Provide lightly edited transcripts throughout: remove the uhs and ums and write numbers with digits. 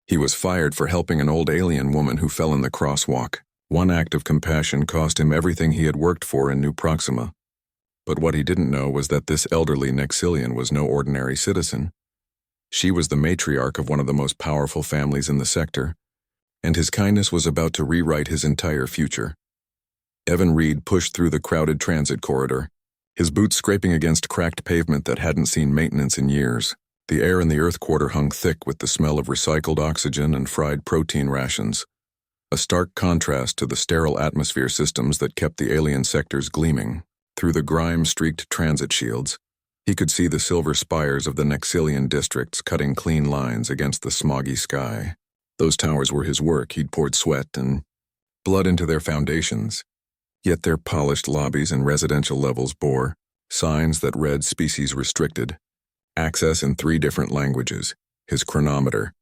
He was fired for helping an old alien woman who fell in the crosswalk. One act of compassion cost him everything he had worked for in New Proxima. But what he didn't know was that this elderly Nexilian was no ordinary citizen. She was the matriarch of one of the most powerful families in the sector, and his kindness was about to rewrite his entire future. Evan Reed pushed through the crowded transit corridor, his boots scraping against cracked pavement that hadn't seen maintenance in years. The air in the Earth quarter hung thick with the smell of recycled oxygen and fried protein rations, a stark contrast to the sterile atmosphere systems that kept the alien sectors gleaming. Through the grime-streaked transit shields, he could see the silver spires of the Nexilian districts cutting clean lines against the smoggy sky. Those towers were his work. He'd poured sweat and blood into their foundations. Yet their polished lobbies and residential levels bore signs that read species restricted, access in 3 different languages. His chronometer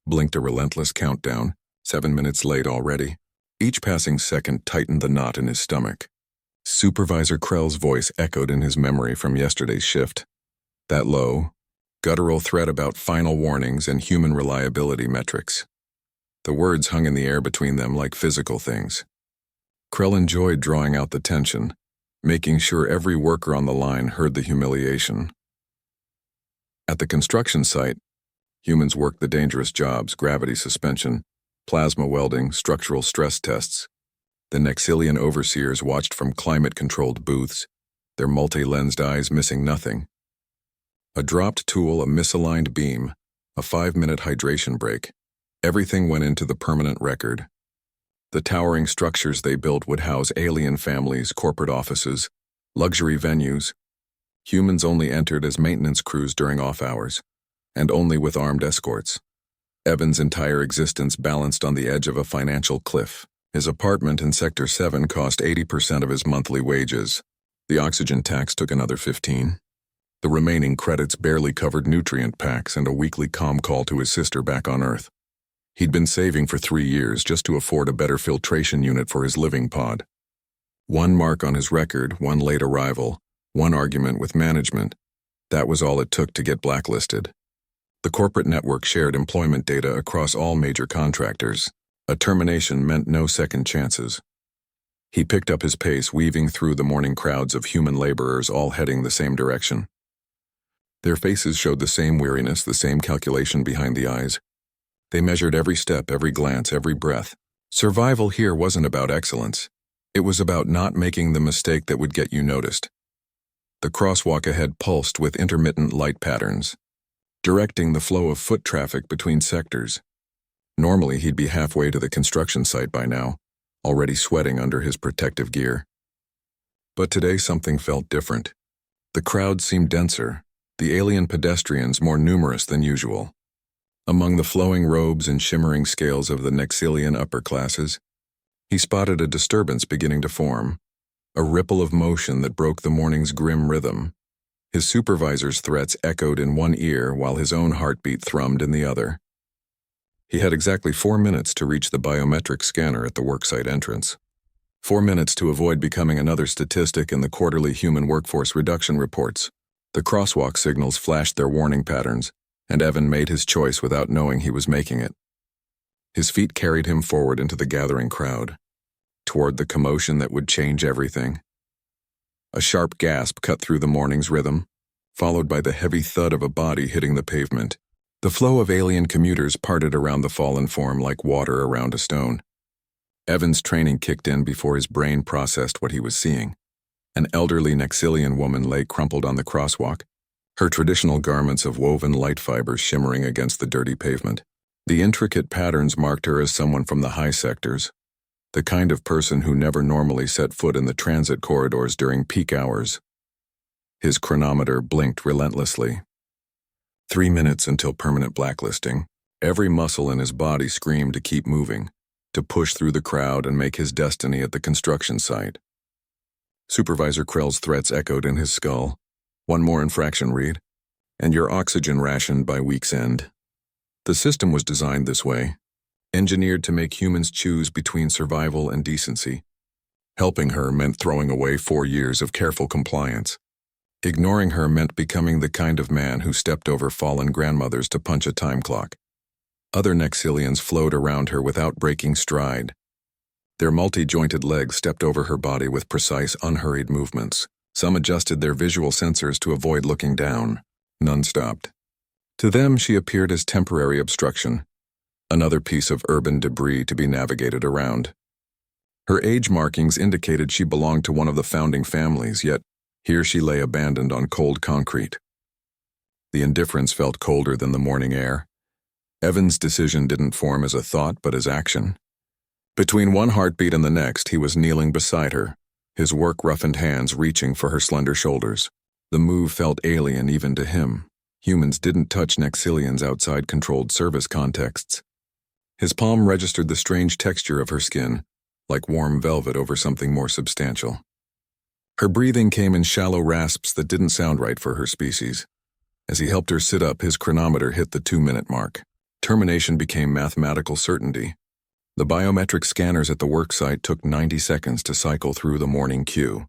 blinked a relentless countdown, 7 minutes late already. Each passing second tightened the knot in his stomach. Supervisor Krell's voice echoed in his memory from yesterday's shift. That low, guttural threat about final warnings and human reliability metrics. The words hung in the air between them like physical things. Krell enjoyed drawing out the tension, making sure every worker on the line heard the humiliation. At the construction site, humans worked the dangerous jobs: gravity suspension, plasma welding, structural stress tests. The Nexilian overseers watched from climate-controlled booths, their multi-lensed eyes missing nothing. A dropped tool, a misaligned beam, a 5-minute hydration break. Everything went into the permanent record. The towering structures they built would house alien families, corporate offices, luxury venues. Humans only entered as maintenance crews during off hours, and only with armed escorts. Evan's entire existence balanced on the edge of a financial cliff. His apartment in Sector 7 cost 80% of his monthly wages. The oxygen tax took another 15%. The remaining credits barely covered nutrient packs and a weekly comm call to his sister back on Earth. He'd been saving for 3 years just to afford a better filtration unit for his living pod. One mark on his record, one late arrival, one argument with management. That was all it took to get blacklisted. The corporate network shared employment data across all major contractors. A termination meant no second chances. He picked up his pace, weaving through the morning crowds of human laborers all heading the same direction. Their faces showed the same weariness, the same calculation behind the eyes. They measured every step, every glance, every breath. Survival here wasn't about excellence. It was about not making the mistake that would get you noticed. The crosswalk ahead pulsed with intermittent light patterns, directing the flow of foot traffic between sectors. Normally, he'd be halfway to the construction site by now, already sweating under his protective gear. But today something felt different. The crowd seemed denser, the alien pedestrians more numerous than usual. Among the flowing robes and shimmering scales of the Nexilian upper classes, he spotted a disturbance beginning to form, a ripple of motion that broke the morning's grim rhythm. His supervisor's threats echoed in one ear while his own heartbeat thrummed in the other. He had exactly 4 minutes to reach the biometric scanner at the worksite entrance. 4 minutes to avoid becoming another statistic in the quarterly human workforce reduction reports. The crosswalk signals flashed their warning patterns, and Evan made his choice without knowing he was making it. His feet carried him forward into the gathering crowd, toward the commotion that would change everything. A sharp gasp cut through the morning's rhythm, followed by the heavy thud of a body hitting the pavement. The flow of alien commuters parted around the fallen form like water around a stone. Evan's training kicked in before his brain processed what he was seeing. An elderly Nexilian woman lay crumpled on the crosswalk, her traditional garments of woven light fibers shimmering against the dirty pavement. The intricate patterns marked her as someone from the high sectors, the kind of person who never normally set foot in the transit corridors during peak hours. His chronometer blinked relentlessly. 3 minutes until permanent blacklisting. Every muscle in his body screamed to keep moving, to push through the crowd and make his destiny at the construction site. Supervisor Krell's threats echoed in his skull. One more infraction, Reed, and your oxygen rationed by week's end. The system was designed this way, engineered to make humans choose between survival and decency. Helping her meant throwing away 4 years of careful compliance. Ignoring her meant becoming the kind of man who stepped over fallen grandmothers to punch a time clock. Other Nexilians flowed around her without breaking stride. Their multi-jointed legs stepped over her body with precise, unhurried movements. Some adjusted their visual sensors to avoid looking down. None stopped. To them, she appeared as temporary obstruction, another piece of urban debris to be navigated around. Her age markings indicated she belonged to one of the founding families, yet here she lay abandoned on cold concrete. The indifference felt colder than the morning air. Evan's decision didn't form as a thought but as action. Between one heartbeat and the next, he was kneeling beside her, his work-roughened hands reaching for her slender shoulders. The move felt alien even to him. Humans didn't touch Nexilians outside controlled service contexts. His palm registered the strange texture of her skin, like warm velvet over something more substantial. Her breathing came in shallow rasps that didn't sound right for her species. As he helped her sit up, his chronometer hit the 2-minute mark. Termination became mathematical certainty. The biometric scanners at the worksite took 90 seconds to cycle through the morning queue.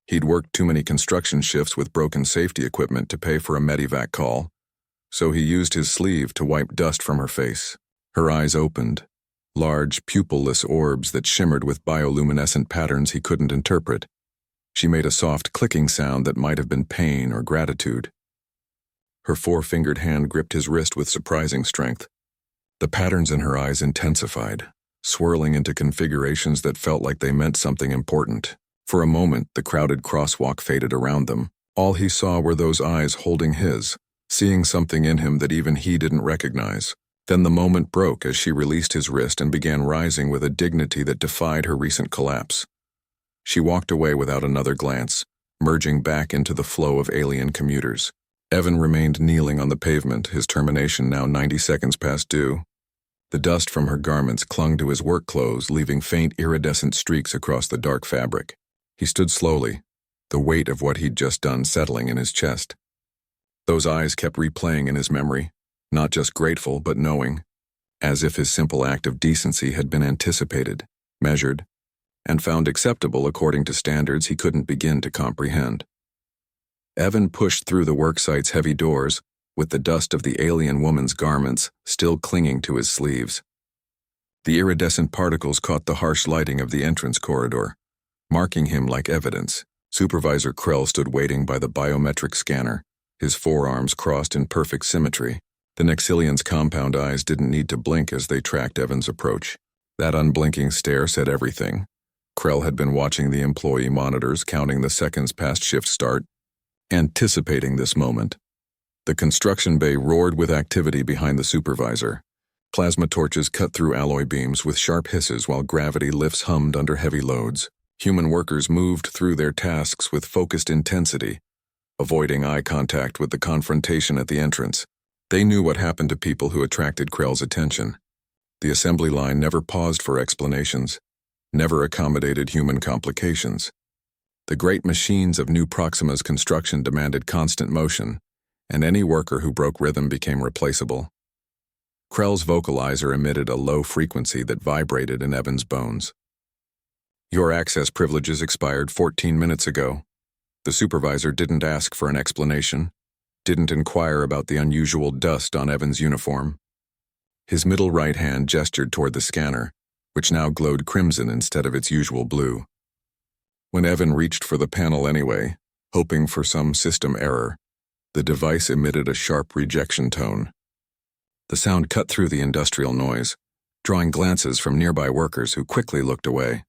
He'd worked too many construction shifts with broken safety equipment to pay for a medevac call, so he used his sleeve to wipe dust from her face. Her eyes opened, large, pupilless orbs that shimmered with bioluminescent patterns he couldn't interpret. She made a soft clicking sound that might have been pain or gratitude. Her 4-fingered hand gripped his wrist with surprising strength. The patterns in her eyes intensified, swirling into configurations that felt like they meant something important. For a moment, the crowded crosswalk faded around them. All he saw were those eyes holding his, seeing something in him that even he didn't recognize. Then the moment broke as she released his wrist and began rising with a dignity that defied her recent collapse. She walked away without another glance, merging back into the flow of alien commuters. Evan remained kneeling on the pavement, his termination now 90 seconds past due. The dust from her garments clung to his work clothes, leaving faint iridescent streaks across the dark fabric. He stood slowly, the weight of what he'd just done settling in his chest. Those eyes kept replaying in his memory, not just grateful but knowing, as if his simple act of decency had been anticipated, measured, and found acceptable according to standards he couldn't begin to comprehend. Evan pushed through the worksite's heavy doors, with the dust of the alien woman's garments still clinging to his sleeves. The iridescent particles caught the harsh lighting of the entrance corridor, marking him like evidence. Supervisor Krell stood waiting by the biometric scanner, his forearms crossed in perfect symmetry. The Nexilian's compound eyes didn't need to blink as they tracked Evan's approach. That unblinking stare said everything. Krell had been watching the employee monitors, counting the seconds past shift start, anticipating this moment. The construction bay roared with activity behind the supervisor. Plasma torches cut through alloy beams with sharp hisses while gravity lifts hummed under heavy loads. Human workers moved through their tasks with focused intensity, avoiding eye contact with the confrontation at the entrance. They knew what happened to people who attracted Krell's attention. The assembly line never paused for explanations, never accommodated human complications. The great machines of New Proxima's construction demanded constant motion, and any worker who broke rhythm became replaceable. Krell's vocalizer emitted a low frequency that vibrated in Evan's bones. Your access privileges expired 14 minutes ago. The supervisor didn't ask for an explanation, didn't inquire about the unusual dust on Evan's uniform. His middle right hand gestured toward the scanner, which now glowed crimson instead of its usual blue. When Evan reached for the panel anyway, hoping for some system error, the device emitted a sharp rejection tone. The sound cut through the industrial noise, drawing glances from nearby workers who quickly looked away.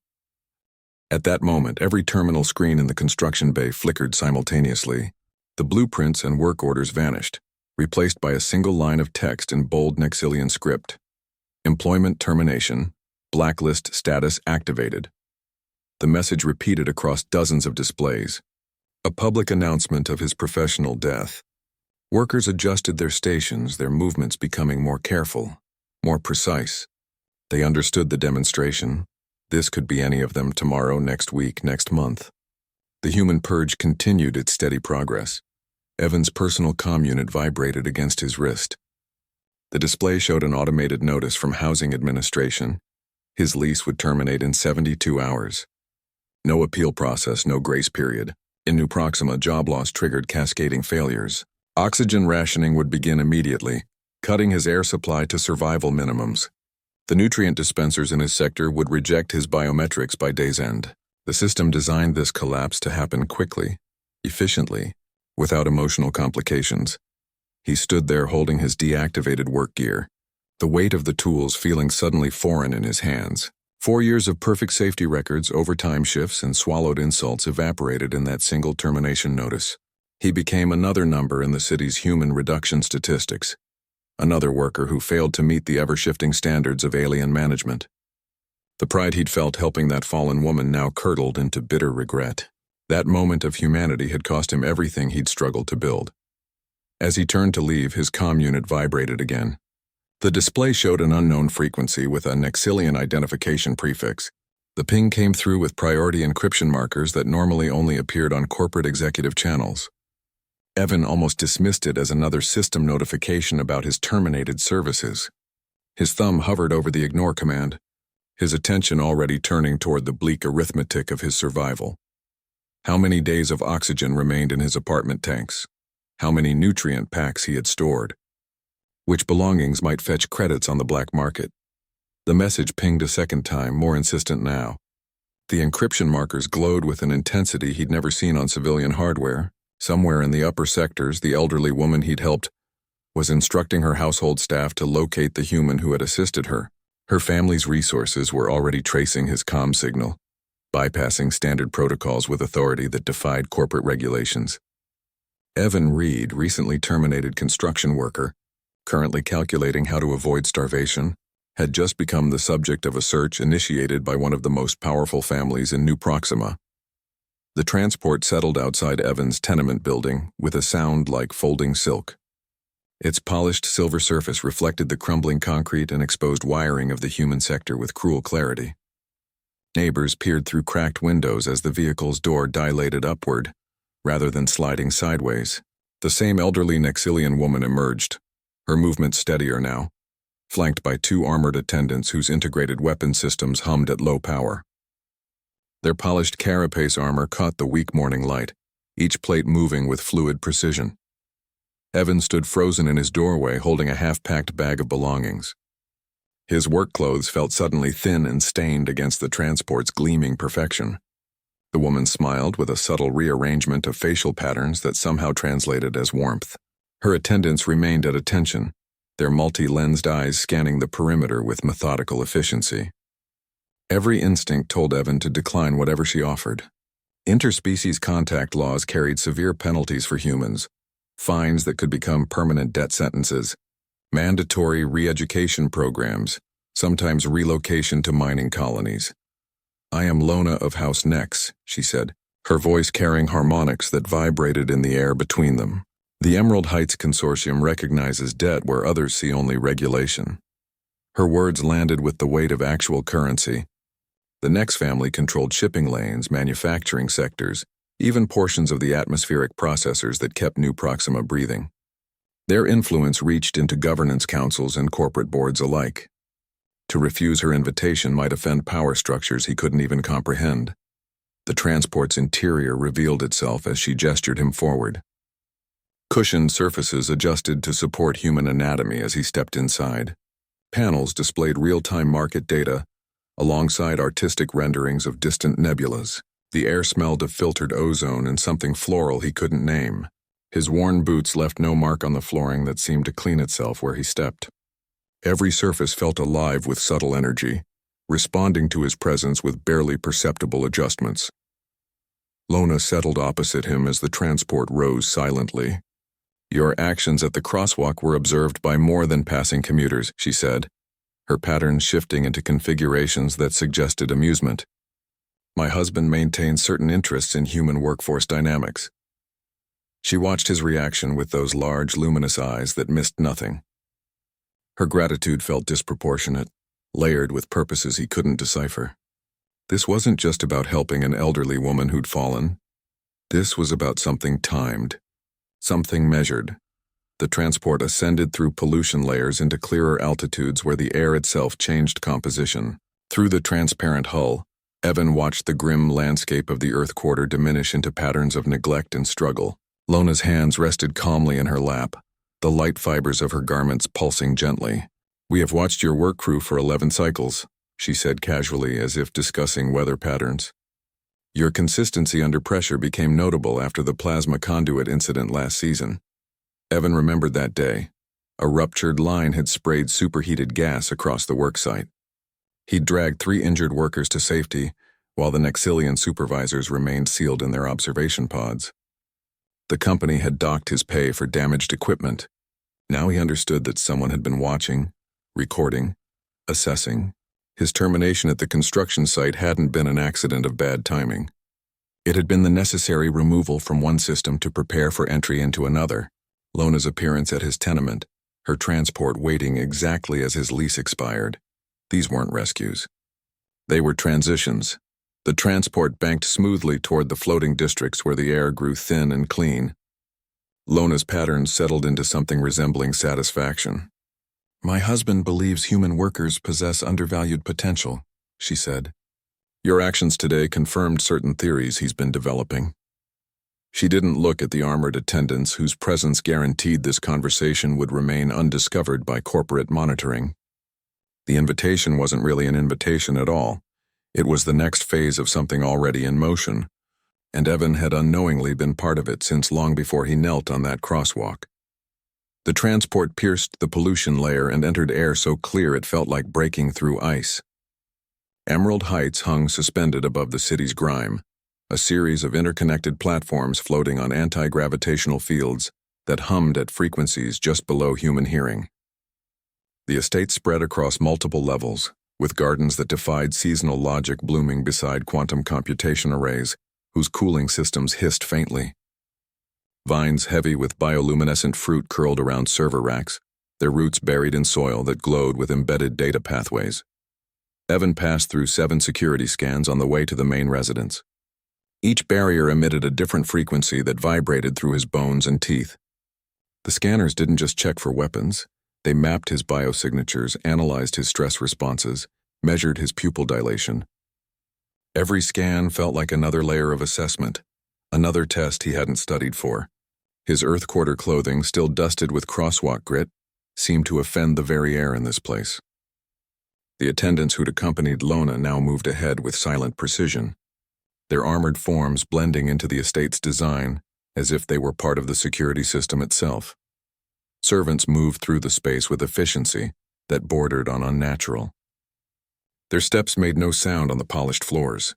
At that moment, every terminal screen in the construction bay flickered simultaneously. The blueprints and work orders vanished, replaced by a single line of text in bold Nexilian script. Employment termination, blacklist status activated. The message repeated across dozens of displays. A public announcement of his professional death. Workers adjusted their stations, their movements becoming more careful, more precise. They understood the demonstration. This could be any of them tomorrow, next week, next month. The human purge continued its steady progress. Evan's personal comm unit vibrated against his wrist. The display showed an automated notice from Housing Administration. His lease would terminate in 72 hours. No appeal process, no grace period. In New Proxima, job loss triggered cascading failures. Oxygen rationing would begin immediately. cutting his air supply to survival minimums. The nutrient dispensers in his sector would reject his biometrics by day's end. The system designed this collapse to happen quickly, efficiently, without emotional complications. He stood there holding his deactivated work gear, the weight of the tools feeling suddenly foreign in his hands. 4 years of perfect safety records, overtime shifts, and swallowed insults evaporated in that single termination notice. He became another number in the city's human reduction statistics, another worker who failed to meet the ever-shifting standards of alien management. The pride he'd felt helping that fallen woman now curdled into bitter regret. That moment of humanity had cost him everything he'd struggled to build. As he turned to leave, his comm unit vibrated again. The display showed an unknown frequency with a Nexilian identification prefix. The ping came through with priority encryption markers that normally only appeared on corporate executive channels. Evan almost dismissed it as another system notification about his terminated services. His thumb hovered over the ignore command, his attention already turning toward the bleak arithmetic of his survival. How many days of oxygen remained in his apartment tanks? How many nutrient packs he had stored? Which belongings might fetch credits on the black market? The message pinged a second time, more insistent now. The encryption markers glowed with an intensity he'd never seen on civilian hardware. Somewhere in the upper sectors, the elderly woman he'd helped was instructing her household staff to locate the human who had assisted her. Her family's resources were already tracing his comm signal, bypassing standard protocols with authority that defied corporate regulations. Evan Reed, recently terminated construction worker, currently calculating how to avoid starvation, had just become the subject of a search initiated by one of the most powerful families in New Proxima. The transport settled outside Evan's tenement building with a sound like folding silk. Its polished silver surface reflected the crumbling concrete and exposed wiring of the human sector with cruel clarity. Neighbors peered through cracked windows as the vehicle's door dilated upward, rather than sliding sideways. The same elderly Nexilian woman emerged, her movement steadier now, flanked by 2 armored attendants whose integrated weapon systems hummed at low power. Their polished carapace armor caught the weak morning light, each plate moving with fluid precision. Evan stood frozen in his doorway holding a half-packed bag of belongings. His work clothes felt suddenly thin and stained against the transport's gleaming perfection. The woman smiled with a subtle rearrangement of facial patterns that somehow translated as warmth. Her attendants remained at attention, their multi-lensed eyes scanning the perimeter with methodical efficiency. Every instinct told Evan to decline whatever she offered. Interspecies contact laws carried severe penalties for humans, fines that could become permanent death sentences, mandatory re-education programs, sometimes relocation to mining colonies. "I am Lona of House Nex," she said, her voice carrying harmonics that vibrated in the air between them. The Emerald Heights Consortium recognizes debt where others see only regulation. Her words landed with the weight of actual currency. The Nex family controlled shipping lanes, manufacturing sectors, even portions of the atmospheric processors that kept New Proxima breathing. Their influence reached into governance councils and corporate boards alike. To refuse her invitation might offend power structures he couldn't even comprehend. The transport's interior revealed itself as she gestured him forward. Cushioned surfaces adjusted to support human anatomy as he stepped inside. Panels displayed real-time market data, alongside artistic renderings of distant nebulas. The air smelled of filtered ozone and something floral he couldn't name. His worn boots left no mark on the flooring that seemed to clean itself where he stepped. Every surface felt alive with subtle energy, responding to his presence with barely perceptible adjustments. Lona settled opposite him as the transport rose silently. "Your actions at the crosswalk were observed by more than passing commuters," she said, her patterns shifting into configurations that suggested amusement. "My husband maintains certain interests in human workforce dynamics." She watched his reaction with those large, luminous eyes that missed nothing. Her gratitude felt disproportionate, layered with purposes he couldn't decipher. This wasn't just about helping an elderly woman who'd fallen. This was about something timed, something measured. The transport ascended through pollution layers into clearer altitudes where the air itself changed composition. Through the transparent hull, Evan watched the grim landscape of the Earth quarter diminish into patterns of neglect and struggle. Lona's hands rested calmly in her lap, the light fibers of her garments pulsing gently. "We have watched your work crew for 11 cycles," she said casually, as if discussing weather patterns. "Your consistency under pressure became notable after the plasma conduit incident last season." Evan remembered that day. A ruptured line had sprayed superheated gas across the worksite. He'd dragged 3 injured workers to safety, while the Nexilian supervisors remained sealed in their observation pods. The company had docked his pay for damaged equipment. Now he understood that someone had been watching, recording, assessing. His termination at the construction site hadn't been an accident of bad timing. It had been the necessary removal from one system to prepare for entry into another. Lona's appearance at his tenement, her transport waiting exactly as his lease expired. These weren't rescues. They were transitions. The transport banked smoothly toward the floating districts where the air grew thin and clean. Lona's patterns settled into something resembling satisfaction. "My husband believes human workers possess undervalued potential," she said. "Your actions today confirmed certain theories he's been developing." She didn't look at the armored attendants whose presence guaranteed this conversation would remain undiscovered by corporate monitoring. The invitation wasn't really an invitation at all. It was the next phase of something already in motion, and Evan had unknowingly been part of it since long before he knelt on that crosswalk. The transport pierced the pollution layer and entered air so clear it felt like breaking through ice. Emerald Heights hung suspended above the city's grime, a series of interconnected platforms floating on anti-gravitational fields that hummed at frequencies just below human hearing. The estate spread across multiple levels, with gardens that defied seasonal logic blooming beside quantum computation arrays, whose cooling systems hissed faintly. Vines heavy with bioluminescent fruit curled around server racks, their roots buried in soil that glowed with embedded data pathways. Evan passed through 7 security scans on the way to the main residence. Each barrier emitted a different frequency that vibrated through his bones and teeth. The scanners didn't just check for weapons. They mapped his biosignatures, analyzed his stress responses, measured his pupil dilation. Every scan felt like another layer of assessment, another test he hadn't studied for. His Earth Quarter clothing, still dusted with crosswalk grit, seemed to offend the very air in this place. The attendants who'd accompanied Lona now moved ahead with silent precision, their armored forms blending into the estate's design as if they were part of the security system itself. Servants moved through the space with efficiency that bordered on unnatural. Their steps made no sound on the polished floors.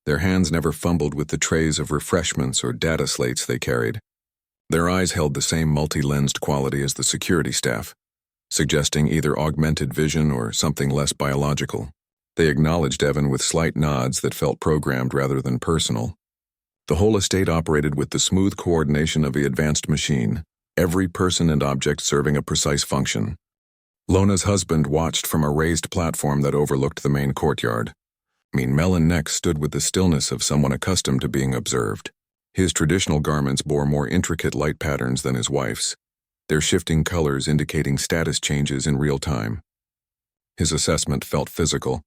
Their hands never fumbled with the trays of refreshments or data slates they carried. Their eyes held the same multi-lensed quality as the security staff, suggesting either augmented vision or something less biological. They acknowledged Evan with slight nods that felt programmed rather than personal. The whole estate operated with the smooth coordination of the advanced machine, every person and object serving a precise function. Lona's husband watched from a raised platform that overlooked the main courtyard. Melon Neck stood with the stillness of someone accustomed to being observed. His traditional garments bore more intricate light patterns than his wife's, their shifting colors indicating status changes in real time. His assessment felt physical,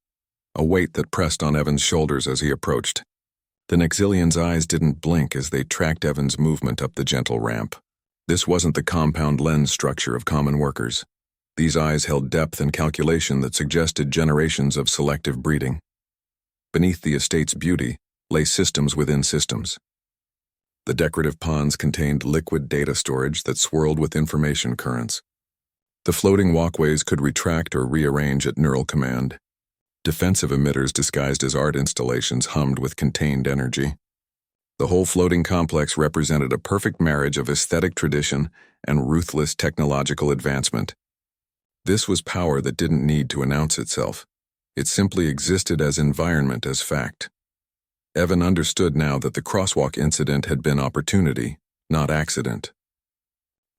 a weight that pressed on Evan's shoulders as he approached. The Nexilian's eyes didn't blink as they tracked Evan's movement up the gentle ramp. This wasn't the compound lens structure of common workers. These eyes held depth and calculation that suggested generations of selective breeding. Beneath the estate's beauty lay systems within systems. The decorative ponds contained liquid data storage that swirled with information currents. The floating walkways could retract or rearrange at neural command. Defensive emitters disguised as art installations hummed with contained energy. The whole floating complex represented a perfect marriage of aesthetic tradition and ruthless technological advancement. This was power that didn't need to announce itself. It simply existed as environment, as fact. Evan understood now that the crosswalk incident had been opportunity, not accident.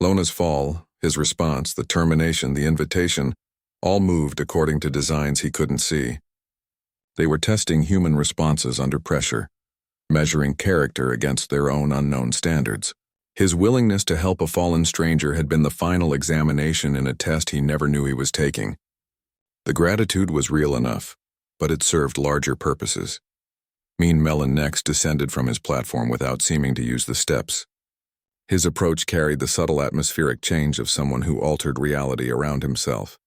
Lona's fall, his response, the termination, the invitation, all moved according to designs he couldn't see. They were testing human responses under pressure, measuring character against their own unknown standards. His willingness to help a fallen stranger had been the final examination in a test he never knew he was taking. The gratitude was real enough, but it served larger purposes. Melon next descended from his platform without seeming to use the steps. His approach carried the subtle atmospheric change of someone who altered reality around himself.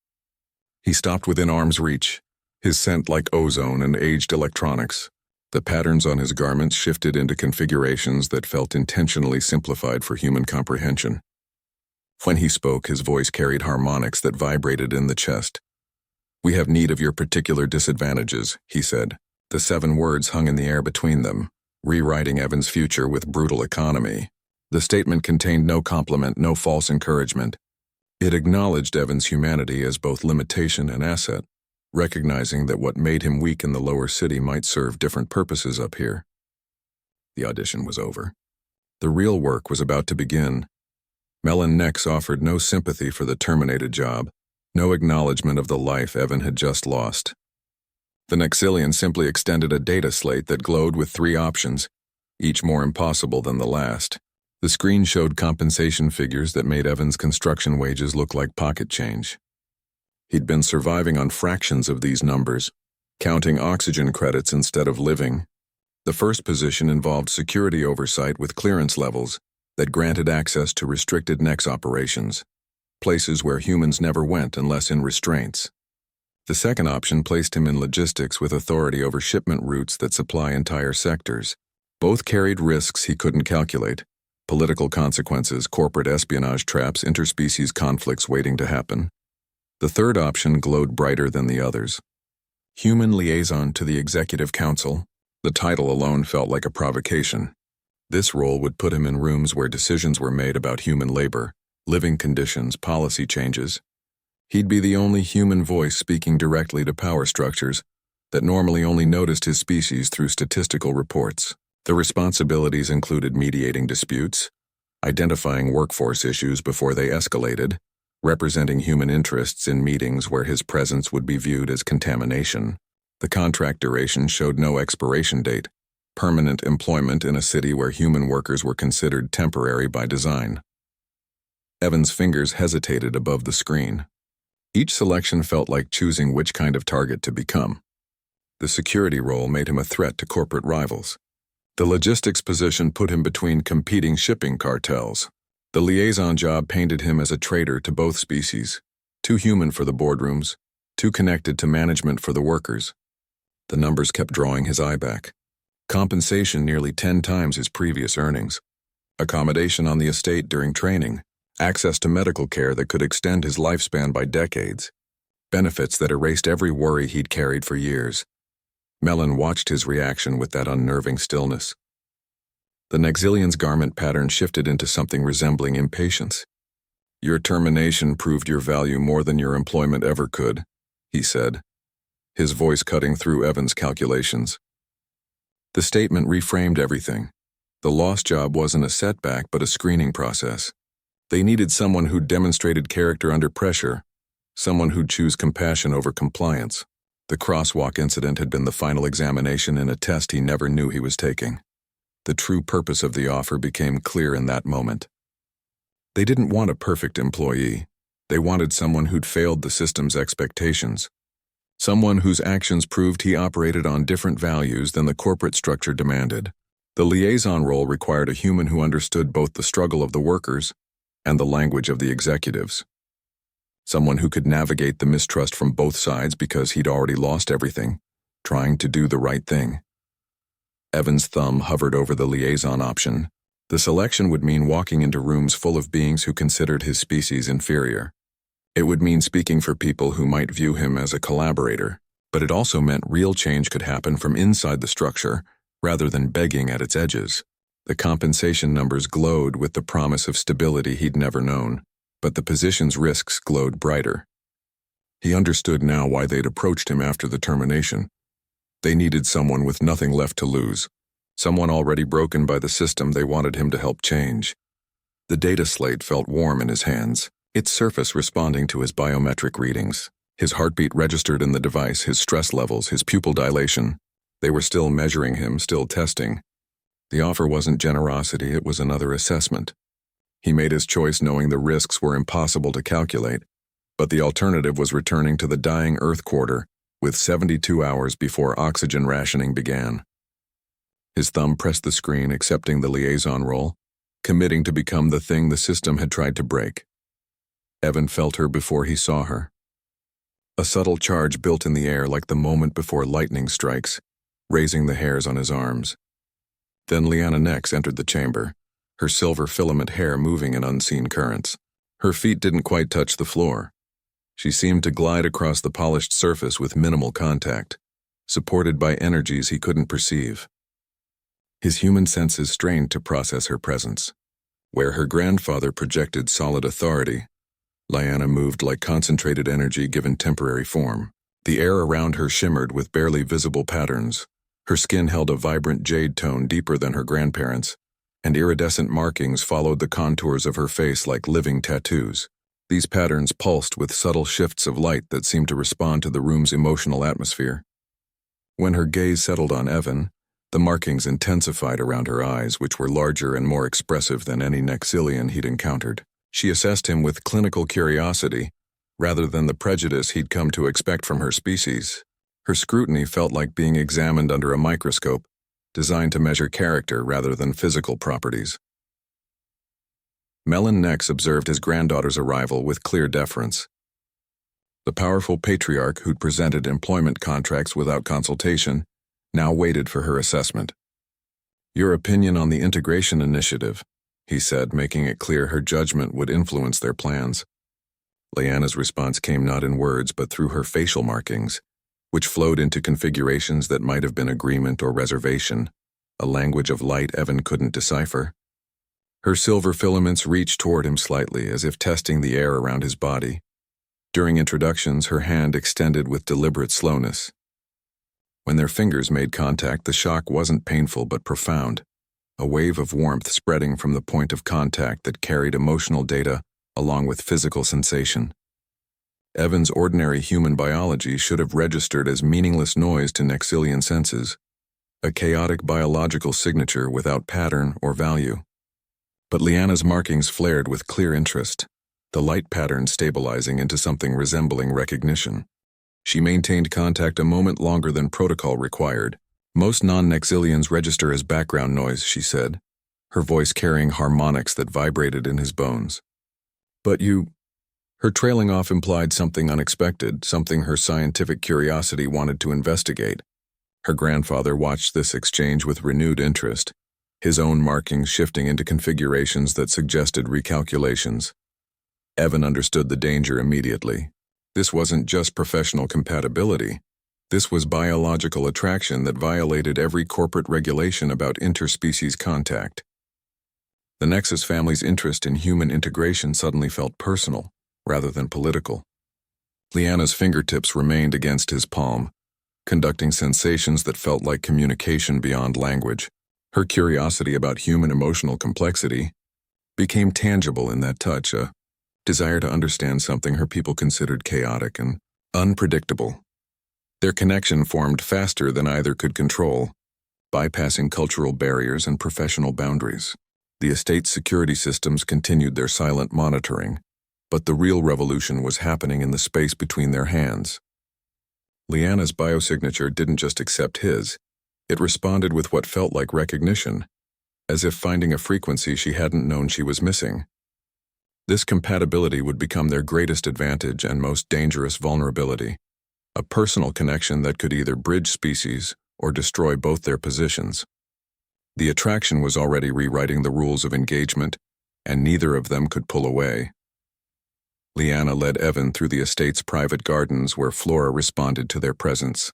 He stopped within arm's reach, his scent like ozone and aged electronics. The patterns on his garments shifted into configurations that felt intentionally simplified for human comprehension. When he spoke, his voice carried harmonics that vibrated in the chest. "We have need of your particular disadvantages," he said. The 7 words hung in the air between them, rewriting Evan's future with brutal economy. The statement contained no compliment, no false encouragement. It acknowledged Evan's humanity as both limitation and asset, recognizing that what made him weak in the lower city might serve different purposes up here. The audition was over. The real work was about to begin. Melon Nex offered no sympathy for the terminated job, no acknowledgement of the life Evan had just lost. The Nexilian simply extended a data slate that glowed with 3 options, each more impossible than the last. The screen showed compensation figures that made Evan's construction wages look like pocket change. He'd been surviving on fractions of these numbers, counting oxygen credits instead of living. The first position involved security oversight with clearance levels that granted access to restricted Nex operations, places where humans never went unless in restraints. The second option placed him in logistics with authority over shipment routes that supply entire sectors. Both carried risks he couldn't calculate: political consequences, corporate espionage traps, interspecies conflicts waiting to happen. The third option glowed brighter than the others: human liaison to the Executive Council. The title alone felt like a provocation. This role would put him in rooms where decisions were made about human labor, living conditions, policy changes. He'd be the only human voice speaking directly to power structures that normally only noticed his species through statistical reports. The responsibilities included mediating disputes, identifying workforce issues before they escalated, representing human interests in meetings where his presence would be viewed as contamination. The contract duration showed no expiration date: permanent employment in a city where human workers were considered temporary by design. Evan's fingers hesitated above the screen. Each selection felt like choosing which kind of target to become. The security role made him a threat to corporate rivals. The logistics position put him between competing shipping cartels. The liaison job painted him as a traitor to both species, too human for the boardrooms, too connected to management for the workers. The numbers kept drawing his eye back. Compensation nearly 10 times his previous earnings. Accommodation on the estate during training. Access to medical care that could extend his lifespan by decades. Benefits that erased every worry he'd carried for years. Melon watched his reaction with that unnerving stillness. The Nexilian's garment pattern shifted into something resembling impatience. "Your termination proved your value more than your employment ever could," he said, his voice cutting through Evan's calculations. The statement reframed everything. The lost job wasn't a setback but a screening process. They needed someone who'd demonstrated character under pressure, someone who'd choose compassion over compliance. The crosswalk incident had been the final examination in a test he never knew he was taking. The true purpose of the offer became clear in that moment. They didn't want a perfect employee. They wanted someone who'd failed the system's expectations. Someone whose actions proved he operated on different values than the corporate structure demanded. The liaison role required a human who understood both the struggle of the workers and the language of the executives. Someone who could navigate the mistrust from both sides because he'd already lost everything, trying to do the right thing. Evan's thumb hovered over the liaison option. The selection would mean walking into rooms full of beings who considered his species inferior. It would mean speaking for people who might view him as a collaborator, but it also meant real change could happen from inside the structure rather than begging at its edges. The compensation numbers glowed with the promise of stability he'd never known, but the position's risks glowed brighter. He understood now why they'd approached him after the termination. They needed someone with nothing left to lose, someone already broken by the system they wanted him to help change. The data slate felt warm in his hands, its surface responding to his biometric readings. His heartbeat registered in the device, his stress levels, his pupil dilation. They were still measuring him, still testing. The offer wasn't generosity, it was another assessment. He made his choice knowing the risks were impossible to calculate, but the alternative was returning to the dying Earth quarter with 72 hours before oxygen rationing began. His thumb pressed the screen, accepting the liaison role. committing to become the thing the system had tried to break. Evan felt her before he saw her. A subtle charge built in the air like the moment before lightning strikes, raising the hairs on his arms. Then Liana Nex entered the chamber, her silver filament hair moving in unseen currents. Her feet didn't quite touch the floor. She seemed to glide across the polished surface with minimal contact, supported by energies he couldn't perceive. His human senses strained to process her presence. Where her grandfather projected solid authority, Liana moved like concentrated energy given temporary form. The air around her shimmered with barely visible patterns. Her skin held a vibrant jade tone deeper than her grandparents', and iridescent markings followed the contours of her face like living tattoos. These patterns pulsed with subtle shifts of light that seemed to respond to the room's emotional atmosphere. When her gaze settled on Evan, the markings intensified around her eyes, which were larger and more expressive than any Nexilian he'd encountered. She assessed him with clinical curiosity, rather than the prejudice he'd come to expect from her species. Her scrutiny felt like being examined under a microscope, designed to measure character rather than physical properties. Melon Nex observed his granddaughter's arrival with clear deference. The powerful patriarch who'd presented employment contracts without consultation now waited for her assessment. "Your opinion on the integration initiative," he said, making it clear her judgment would influence their plans. Liana's response came not in words but through her facial markings, which flowed into configurations that might have been agreement or reservation, a language of light Evan couldn't decipher. Her silver filaments reached toward him slightly, as if testing the air around his body. During introductions, her hand extended with deliberate slowness. When their fingers made contact, the shock wasn't painful but profound, a wave of warmth spreading from the point of contact that carried emotional data along with physical sensation. Evan's ordinary human biology should have registered as meaningless noise to Nexilian senses, a chaotic biological signature without pattern or value. But Liana's markings flared with clear interest, the light pattern stabilizing into something resembling recognition. She maintained contact a moment longer than protocol required. "Most non-Nexilians register as background noise," she said, her voice carrying harmonics that vibrated in his bones. "But you..." Her trailing off implied something unexpected, something her scientific curiosity wanted to investigate. Her grandfather watched this exchange with renewed interest, his own markings shifting into configurations that suggested recalculations. Evan understood the danger immediately. This wasn't just professional compatibility. This was biological attraction that violated every corporate regulation about interspecies contact. The Nexus family's interest in human integration suddenly felt personal, rather than political. Liana's fingertips remained against his palm, conducting sensations that felt like communication beyond language. Her curiosity about human emotional complexity became tangible in that touch, a desire to understand something her people considered chaotic and unpredictable. Their connection formed faster than either could control, bypassing cultural barriers and professional boundaries. The estate's security systems continued their silent monitoring, but the real revolution was happening in the space between their hands. Liana's biosignature didn't just accept his, it responded with what felt like recognition, as if finding a frequency she hadn't known she was missing. This compatibility would become their greatest advantage and most dangerous vulnerability, a personal connection that could either bridge species or destroy both their positions. The attraction was already rewriting the rules of engagement, and neither of them could pull away. Liana led Evan through the estate's private gardens where flora responded to their presence.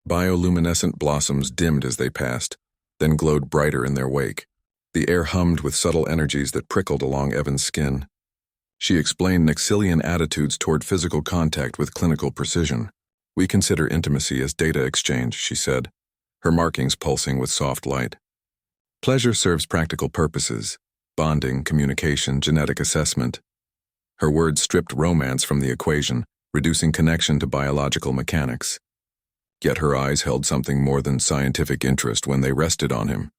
Bioluminescent blossoms dimmed as they passed, then glowed brighter in their wake. The air hummed with subtle energies that prickled along Evan's skin. She explained Nexilian attitudes toward physical contact with clinical precision. "We consider intimacy as data exchange," she said, her markings pulsing with soft light. "Pleasure serves practical purposes: bonding, communication, genetic assessment." Her words stripped romance from the equation, reducing connection to biological mechanics. Yet her eyes held something more than scientific interest when they rested on him.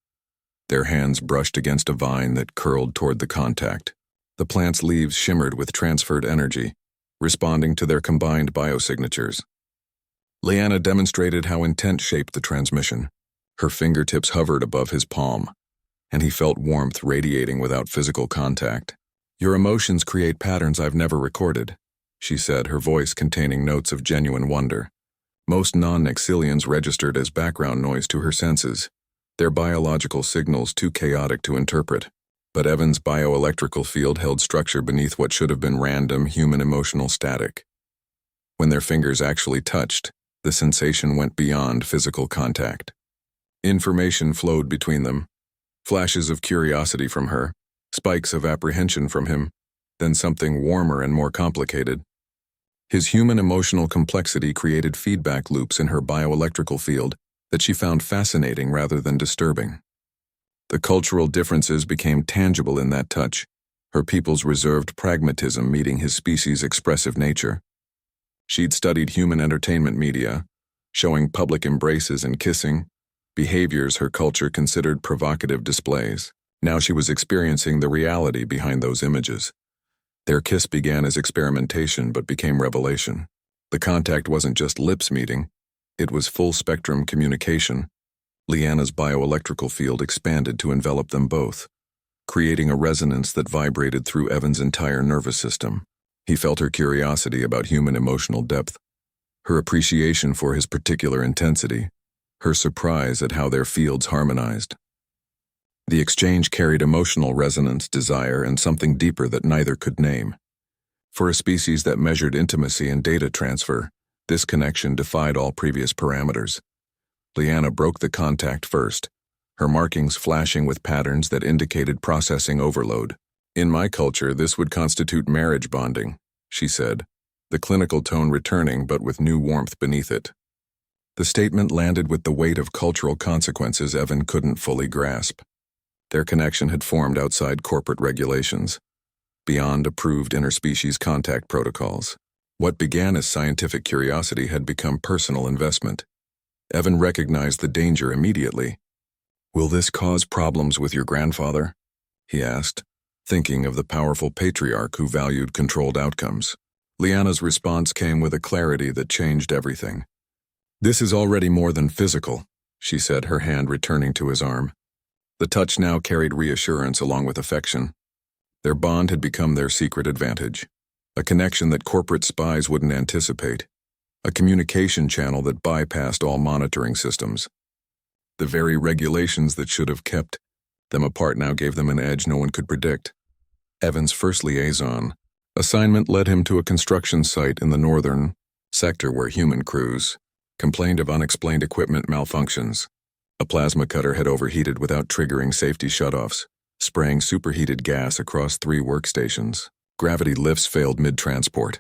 Their hands brushed against a vine that curled toward the contact. The plant's leaves shimmered with transferred energy, responding to their combined biosignatures. Liana demonstrated how intent shaped the transmission. Her fingertips hovered above his palm, and he felt warmth radiating without physical contact. "Your emotions create patterns I've never recorded," she said, her voice containing notes of genuine wonder. Most non-Nexilians registered as background noise to her senses, their biological signals too chaotic to interpret. But Evan's bioelectrical field held structure beneath what should have been random human emotional static. When their fingers actually touched, the sensation went beyond physical contact. Information flowed between them, flashes of curiosity from her, spikes of apprehension from him, then something warmer and more complicated. His human emotional complexity created feedback loops in her bioelectrical field that she found fascinating rather than disturbing. The cultural differences became tangible in that touch, her people's reserved pragmatism meeting his species' expressive nature. She'd studied human entertainment media, showing public embraces and kissing, behaviors her culture considered provocative displays. Now she was experiencing the reality behind those images. Their kiss began as experimentation but became revelation. The contact wasn't just lips meeting, it was full-spectrum communication. Liana's bioelectrical field expanded to envelop them both, creating a resonance that vibrated through Evan's entire nervous system. He felt her curiosity about human emotional depth, her appreciation for his particular intensity, her surprise at how their fields harmonized. The exchange carried emotional resonance, desire, and something deeper that neither could name. For a species that measured intimacy and data transfer, this connection defied all previous parameters. Liana broke the contact first, her markings flashing with patterns that indicated processing overload. "In my culture, this would constitute marriage bonding," she said, the clinical tone returning but with new warmth beneath it. The statement landed with the weight of cultural consequences Evan couldn't fully grasp. Their connection had formed outside corporate regulations, beyond approved interspecies contact protocols. What began as scientific curiosity had become personal investment. Evan recognized the danger immediately. "Will this cause problems with your grandfather?" he asked, thinking of the powerful patriarch who valued controlled outcomes. Liana's response came with a clarity that changed everything. "This is already more than physical," she said, her hand returning to his arm. The touch now carried reassurance along with affection. Their bond had become their secret advantage, a connection that corporate spies wouldn't anticipate, a communication channel that bypassed all monitoring systems. The very regulations that should have kept them apart now gave them an edge no one could predict. Evan's first liaison assignment led him to a construction site in the northern sector where human crews complained of unexplained equipment malfunctions. A plasma cutter had overheated without triggering safety shutoffs, spraying superheated gas across 3 workstations. Gravity lifts failed mid-transport,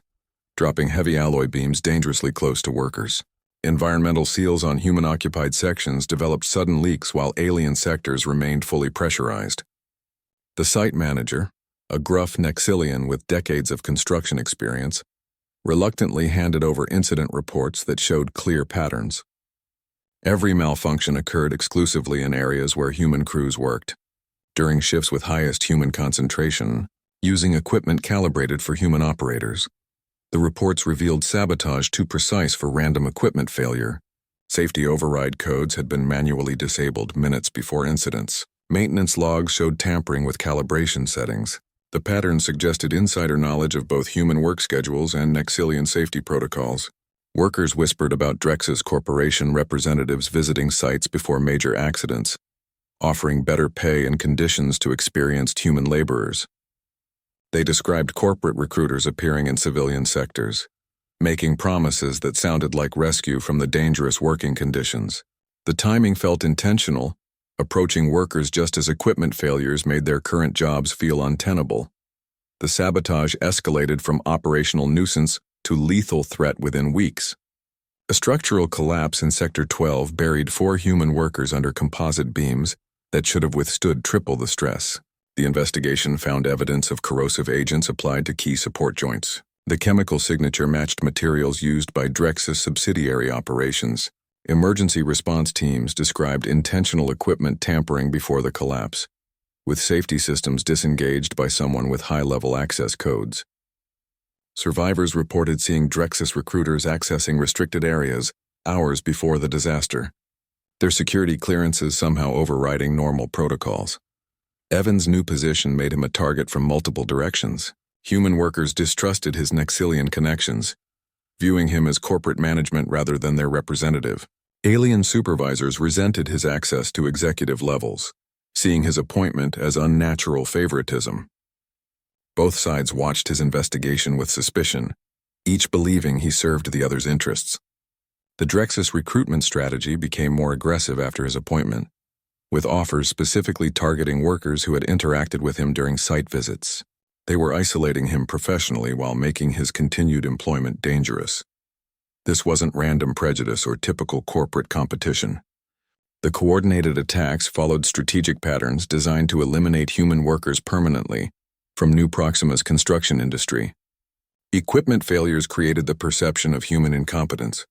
dropping heavy alloy beams dangerously close to workers. Environmental seals on human-occupied sections developed sudden leaks while alien sectors remained fully pressurized. The site manager, a gruff Nexilian with decades of construction experience, reluctantly handed over incident reports that showed clear patterns. Every malfunction occurred exclusively in areas where human crews worked, during shifts with highest human concentration, using equipment calibrated for human operators. The reports revealed sabotage too precise for random equipment failure. Safety override codes had been manually disabled minutes before incidents. Maintenance logs showed tampering with calibration settings. The pattern suggested insider knowledge of both human work schedules and Nexilian safety protocols. Workers whispered about Drex's corporation representatives visiting sites before major accidents, offering better pay and conditions to experienced human laborers. They described corporate recruiters appearing in civilian sectors, making promises that sounded like rescue from the dangerous working conditions. The timing felt intentional, approaching workers just as equipment failures made their current jobs feel untenable. The sabotage escalated from operational nuisance to lethal threat within weeks. A structural collapse in Sector 12 buried 4 human workers under composite beams that should have withstood triple the stress. The investigation found evidence of corrosive agents applied to key support joints. The chemical signature matched materials used by Drex's subsidiary operations. Emergency response teams described intentional equipment tampering before the collapse, with safety systems disengaged by someone with high-level access codes. Survivors reported seeing Drex's recruiters accessing restricted areas hours before the disaster, their security clearances somehow overriding normal protocols. Evan's new position made him a target from multiple directions. Human workers distrusted his Nexilian connections, viewing him as corporate management rather than their representative. Alien supervisors resented his access to executive levels, seeing his appointment as unnatural favoritism. Both sides watched his investigation with suspicion, each believing he served the other's interests. The Drexus recruitment strategy became more aggressive after his appointment, with offers specifically targeting workers who had interacted with him during site visits. They were isolating him professionally while making his continued employment dangerous. This wasn't random prejudice or typical corporate competition. The coordinated attacks followed strategic patterns designed to eliminate human workers permanently from New Proxima's construction industry. Equipment failures created the perception of human incompetence.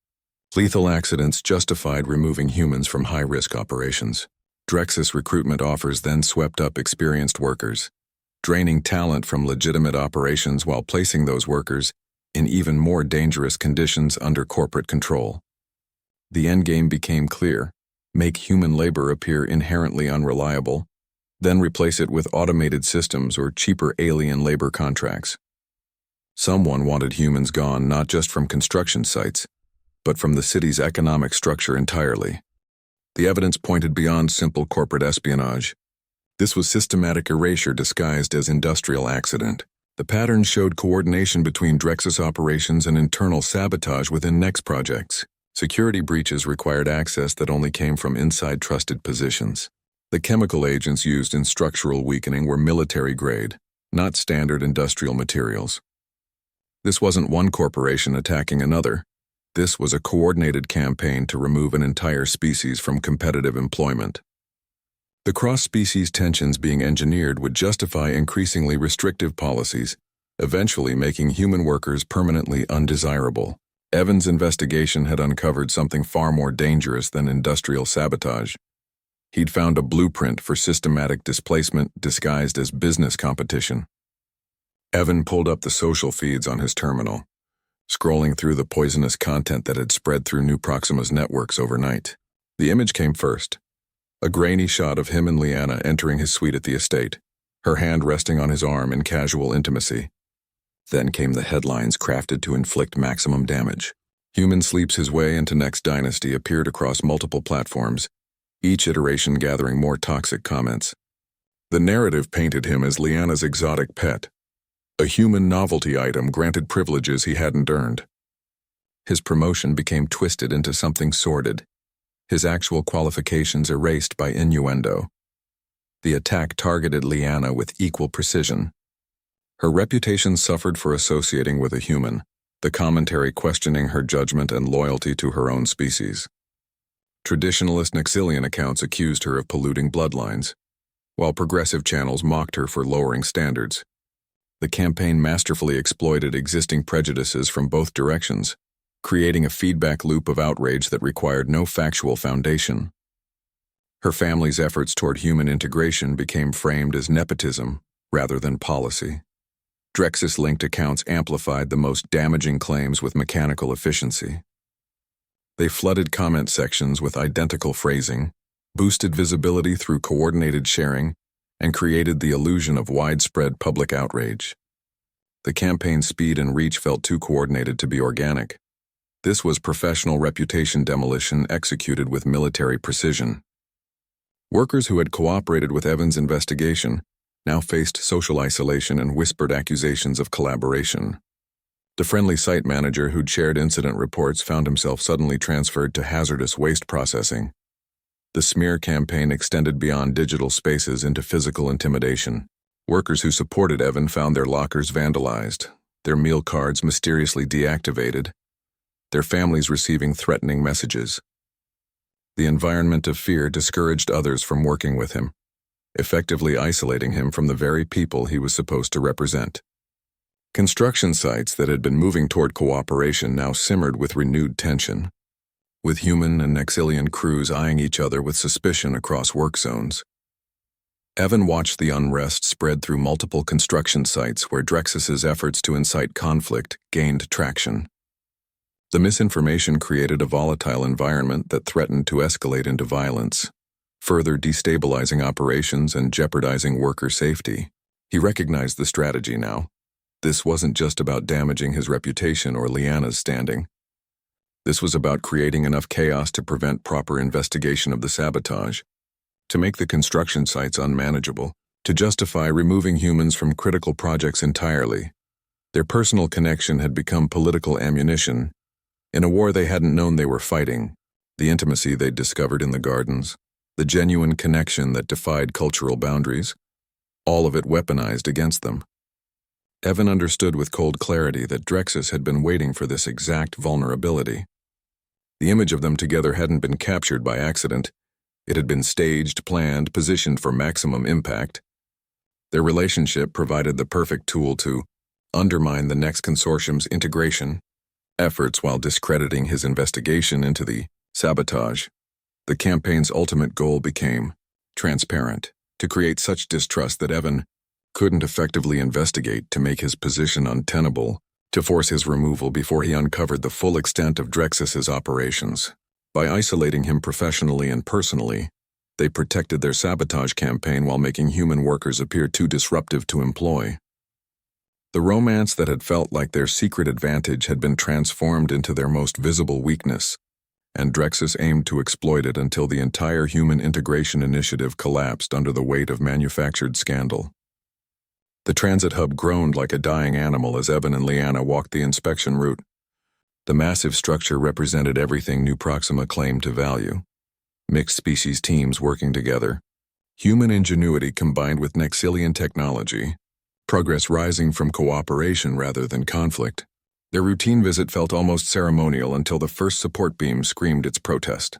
Lethal accidents justified removing humans from high-risk operations. Drexus recruitment offers then swept up experienced workers, draining talent from legitimate operations while placing those workers in even more dangerous conditions under corporate control. The endgame became clear: make human labor appear inherently unreliable, then replace it with automated systems or cheaper alien labor contracts. Someone wanted humans gone not just from construction sites, but from the city's economic structure entirely. The evidence pointed beyond simple corporate espionage. This was systematic erasure disguised as industrial accident. The pattern showed coordination between Drexus operations and internal sabotage within Nex projects. Security breaches required access that only came from inside trusted positions. The chemical agents used in structural weakening were military-grade, not standard industrial materials. This wasn't one corporation attacking another. This was a coordinated campaign to remove an entire species from competitive employment. The cross-species tensions being engineered would justify increasingly restrictive policies, eventually making human workers permanently undesirable. Evan's investigation had uncovered something far more dangerous than industrial sabotage. He'd found a blueprint for systematic displacement disguised as business competition. Evan pulled up the social feeds on his terminal, scrolling through the poisonous content that had spread through New Proxima's networks overnight. The image came first. A grainy shot of him and Liana entering his suite at the estate, her hand resting on his arm in casual intimacy. Then came the headlines crafted to inflict maximum damage. Human sleeps his way into Next Dynasty appeared across multiple platforms, each iteration gathering more toxic comments. The narrative painted him as Liana's exotic pet, a human novelty item granted privileges he hadn't earned. His promotion became twisted into something sordid, his actual qualifications erased by innuendo. The attack targeted Liana with equal precision. Her reputation suffered for associating with a human, the commentary questioning her judgment and loyalty to her own species. Traditionalist Nexilian accounts accused her of polluting bloodlines, while progressive channels mocked her for lowering standards. The campaign masterfully exploited existing prejudices from both directions, creating a feedback loop of outrage that required no factual foundation. Her family's efforts toward human integration became framed as nepotism rather than policy. Drexus-linked accounts amplified the most damaging claims with mechanical efficiency. They flooded comment sections with identical phrasing, boosted visibility through coordinated sharing, and created the illusion of widespread public outrage. The campaign's speed and reach felt too coordinated to be organic. This was professional reputation demolition executed with military precision. Workers who had cooperated with Evan's investigation now faced social isolation and whispered accusations of collaboration. The friendly site manager who'd shared incident reports found himself suddenly transferred to hazardous waste processing. The smear campaign extended beyond digital spaces into physical intimidation. Workers who supported Evan found their lockers vandalized, their meal cards mysteriously deactivated, their families receiving threatening messages. The environment of fear discouraged others from working with him, effectively isolating him from the very people he was supposed to represent. Construction sites that had been moving toward cooperation now simmered with renewed tension, with human and Nexilian crews eyeing each other with suspicion across work zones. Evan watched the unrest spread through multiple construction sites where Drexus's efforts to incite conflict gained traction. The misinformation created a volatile environment that threatened to escalate into violence. further destabilizing operations and jeopardizing worker safety. He recognized the strategy now. This wasn't just about damaging his reputation or Liana's standing. This was about creating enough chaos to prevent proper investigation of the sabotage, to make the construction sites unmanageable, to justify removing humans from critical projects entirely. Their personal connection had become political ammunition. In a war they hadn't known they were fighting, the intimacy they'd discovered in the gardens, the genuine connection that defied cultural boundaries, all of it weaponized against them. Evan understood with cold clarity that Drexus had been waiting for this exact vulnerability. The image of them together hadn't been captured by accident. It had been staged, planned, positioned for maximum impact. Their relationship provided the perfect tool to undermine the next consortium's integration efforts while discrediting his investigation into the sabotage. The campaign's ultimate goal became transparent, to create such distrust that Evan couldn't effectively investigate, to make his position untenable, to force his removal before he uncovered the full extent of Drexus's operations. By isolating him professionally and personally, they protected their sabotage campaign while making human workers appear too disruptive to employ. The romance that had felt like their secret advantage had been transformed into their most visible weakness, and Drexus aimed to exploit it until the entire human integration initiative collapsed under the weight of manufactured scandal. The transit hub groaned like a dying animal as Evan and Liana walked the inspection route. The massive structure represented everything New Proxima claimed to value. Mixed species teams working together, human ingenuity combined with Nexilian technology, progress rising from cooperation rather than conflict. Their routine visit felt almost ceremonial until the first support beam screamed its protest.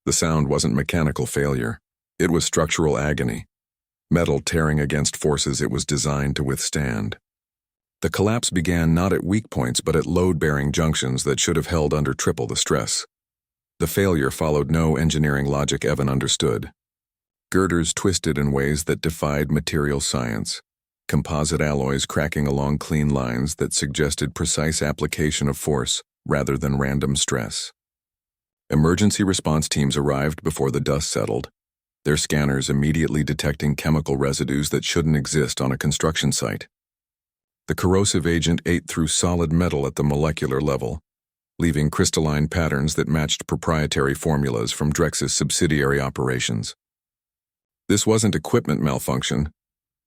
The sound wasn't mechanical failure. It was structural agony. Metal tearing against forces it was designed to withstand. The collapse began not at weak points but at load-bearing junctions that should have held under triple the stress. The failure followed no engineering logic Evan understood. Girders twisted in ways that defied material science, composite alloys cracking along clean lines that suggested precise application of force rather than random stress. Emergency response teams arrived before the dust settled, their scanners immediately detecting chemical residues that shouldn't exist on a construction site. The corrosive agent ate through solid metal at the molecular level, leaving crystalline patterns that matched proprietary formulas from Drex's subsidiary operations. This wasn't equipment malfunction.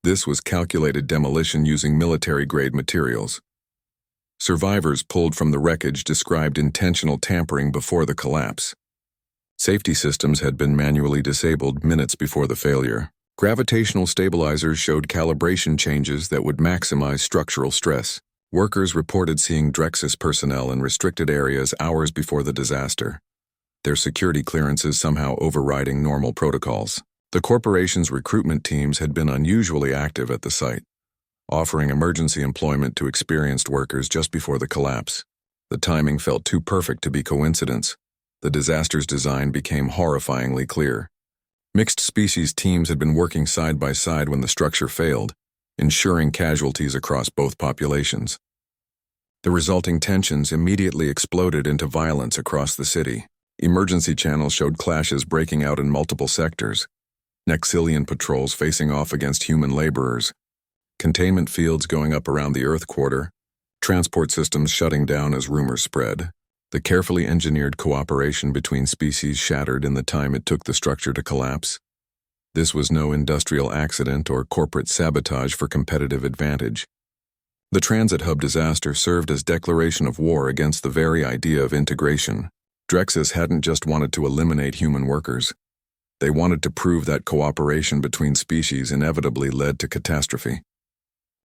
This was calculated demolition using military-grade materials. Survivors pulled from the wreckage described intentional tampering before the collapse. Safety systems had been manually disabled minutes before the failure. Gravitational stabilizers showed calibration changes that would maximize structural stress. Workers reported seeing Drexus personnel in restricted areas hours before the disaster, their security clearances somehow overriding normal protocols. The corporation's recruitment teams had been unusually active at the site, offering emergency employment to experienced workers just before the collapse. The timing felt too perfect to be coincidence. The disaster's design became horrifyingly clear. Mixed species teams had been working side by side when the structure failed, ensuring casualties across both populations. The resulting tensions immediately exploded into violence across the city. Emergency channels showed clashes breaking out in multiple sectors, Nexilian patrols facing off against human laborers, containment fields going up around the Earth quarter, transport systems shutting down as rumors spread. The carefully engineered cooperation between species shattered in the time it took the structure to collapse. This was no industrial accident or corporate sabotage for competitive advantage. The transit hub disaster served as declaration of war against the very idea of integration. Drexus hadn't just wanted to eliminate human workers. They wanted to prove that cooperation between species inevitably led to catastrophe.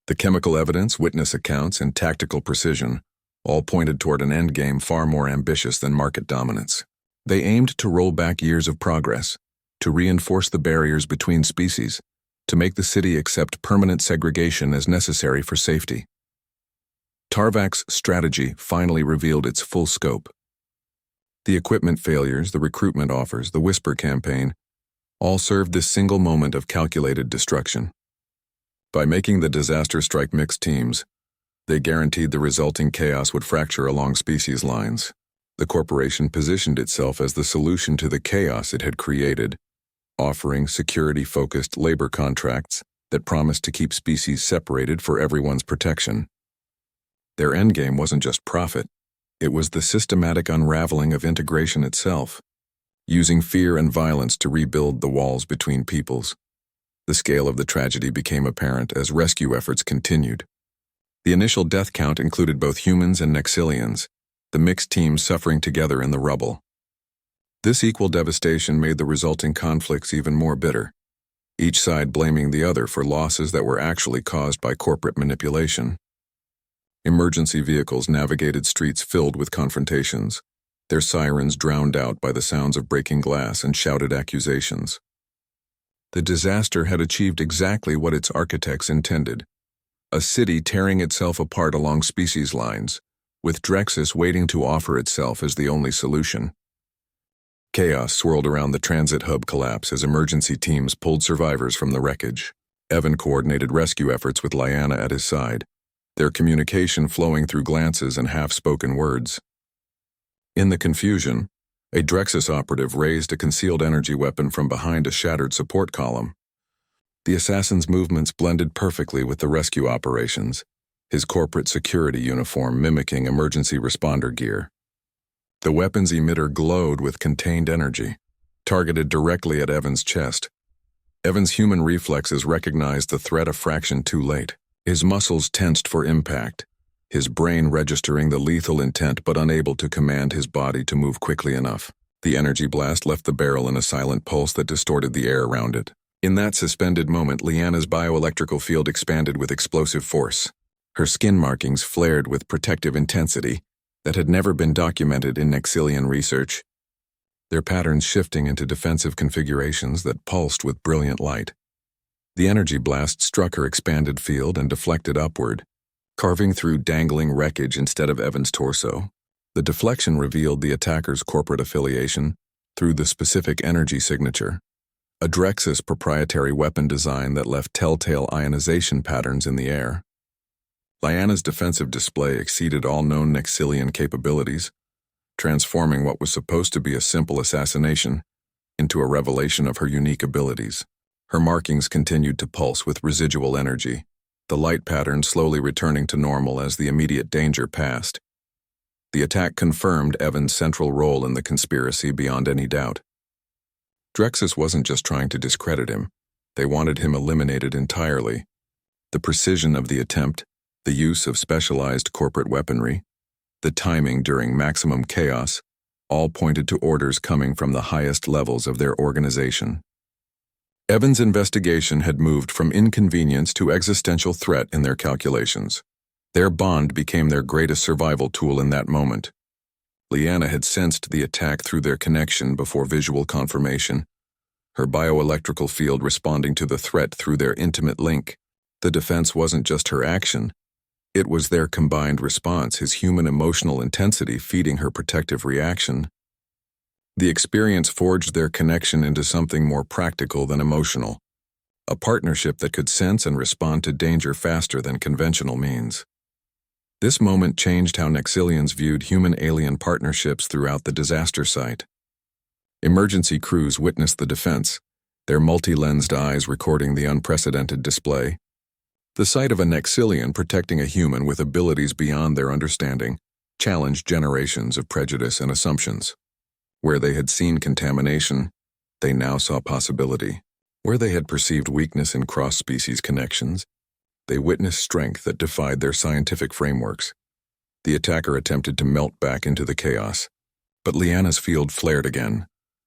The chemical evidence, witness accounts, and tactical precision all pointed toward an endgame far more ambitious than market dominance. They aimed to roll back years of progress, to reinforce the barriers between species, to make the city accept permanent segregation as necessary for safety. Tarvak's strategy finally revealed its full scope. The equipment failures, the recruitment offers, the whisper campaign, all served this single moment of calculated destruction. By making the disaster strike mixed teams, they guaranteed the resulting chaos would fracture along species lines. The corporation positioned itself as the solution to the chaos it had created, offering security-focused labor contracts that promised to keep species separated for everyone's protection. Their endgame wasn't just profit, it was the systematic unraveling of integration itself, using fear and violence to rebuild the walls between peoples. The scale of the tragedy became apparent as rescue efforts continued. The initial death count included both humans and Nexilians, the mixed teams suffering together in the rubble. This equal devastation made the resulting conflicts even more bitter, each side blaming the other for losses that were actually caused by corporate manipulation. Emergency vehicles navigated streets filled with confrontations, their sirens drowned out by the sounds of breaking glass and shouted accusations. The disaster had achieved exactly what its architects intended, a city tearing itself apart along species lines, with Drexus waiting to offer itself as the only solution. Chaos swirled around the transit hub collapse as emergency teams pulled survivors from the wreckage. Evan coordinated rescue efforts with Lyanna at his side, their communication flowing through glances and half-spoken words. In the confusion, a Drexus operative raised a concealed energy weapon from behind a shattered support column. The assassin's movements blended perfectly with the rescue operations, his corporate security uniform mimicking emergency responder gear. The weapon's emitter glowed with contained energy, targeted directly at Evan's chest. Evan's human reflexes recognized the threat a fraction too late. His muscles tensed for impact, his brain registering the lethal intent but unable to command his body to move quickly enough. The energy blast left the barrel in a silent pulse that distorted the air around it. In that suspended moment, Lyanna's bioelectrical field expanded with explosive force. Her skin markings flared with protective intensity that had never been documented in Nexilian research, their patterns shifting into defensive configurations that pulsed with brilliant light. The energy blast struck her expanded field and deflected upward, carving through dangling wreckage instead of Evan's torso. The deflection revealed the attacker's corporate affiliation through the specific energy signature, a Drexus proprietary weapon design that left telltale ionization patterns in the air. Lyanna's defensive display exceeded all known Nexilian capabilities, transforming what was supposed to be a simple assassination into a revelation of her unique abilities. Her markings continued to pulse with residual energy, the light pattern slowly returning to normal as the immediate danger passed. The attack confirmed Evan's central role in the conspiracy beyond any doubt. Drexus wasn't just trying to discredit him, they wanted him eliminated entirely. The precision of the attempt, the use of specialized corporate weaponry, the timing during maximum chaos, all pointed to orders coming from the highest levels of their organization. Evan's investigation had moved from inconvenience to existential threat in their calculations. Their bond became their greatest survival tool in that moment. Lyanna had sensed the attack through their connection before visual confirmation, her bioelectrical field responding to the threat through their intimate link. The defense wasn't just her action, it was their combined response, his human emotional intensity feeding her protective reaction. The experience forged their connection into something more practical than emotional, a partnership that could sense and respond to danger faster than conventional means. This moment changed how Nexilians viewed human-alien partnerships throughout the disaster site. Emergency crews witnessed the defense, their multi-lensed eyes recording the unprecedented display. The sight of a Nexilian protecting a human with abilities beyond their understanding challenged generations of prejudice and assumptions. Where they had seen contamination, they now saw possibility. Where they had perceived weakness in cross-species connections, they witnessed strength that defied their scientific frameworks. The attacker attempted to melt back into the chaos, but Lyanna's field flared again,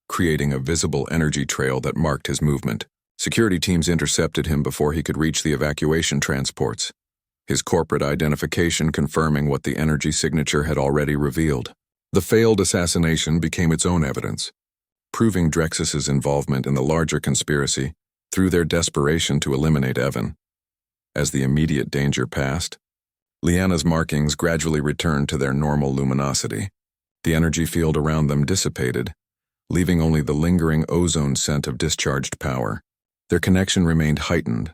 creating a visible energy trail that marked his movement. Security teams intercepted him before he could reach the evacuation transports, his corporate identification confirming what the energy signature had already revealed. The failed assassination became its own evidence, proving Drexus's involvement in the larger conspiracy through their desperation to eliminate Evan. As the immediate danger passed, Lyanna's markings gradually returned to their normal luminosity. The energy field around them dissipated, leaving only the lingering ozone scent of discharged power. Their connection remained heightened,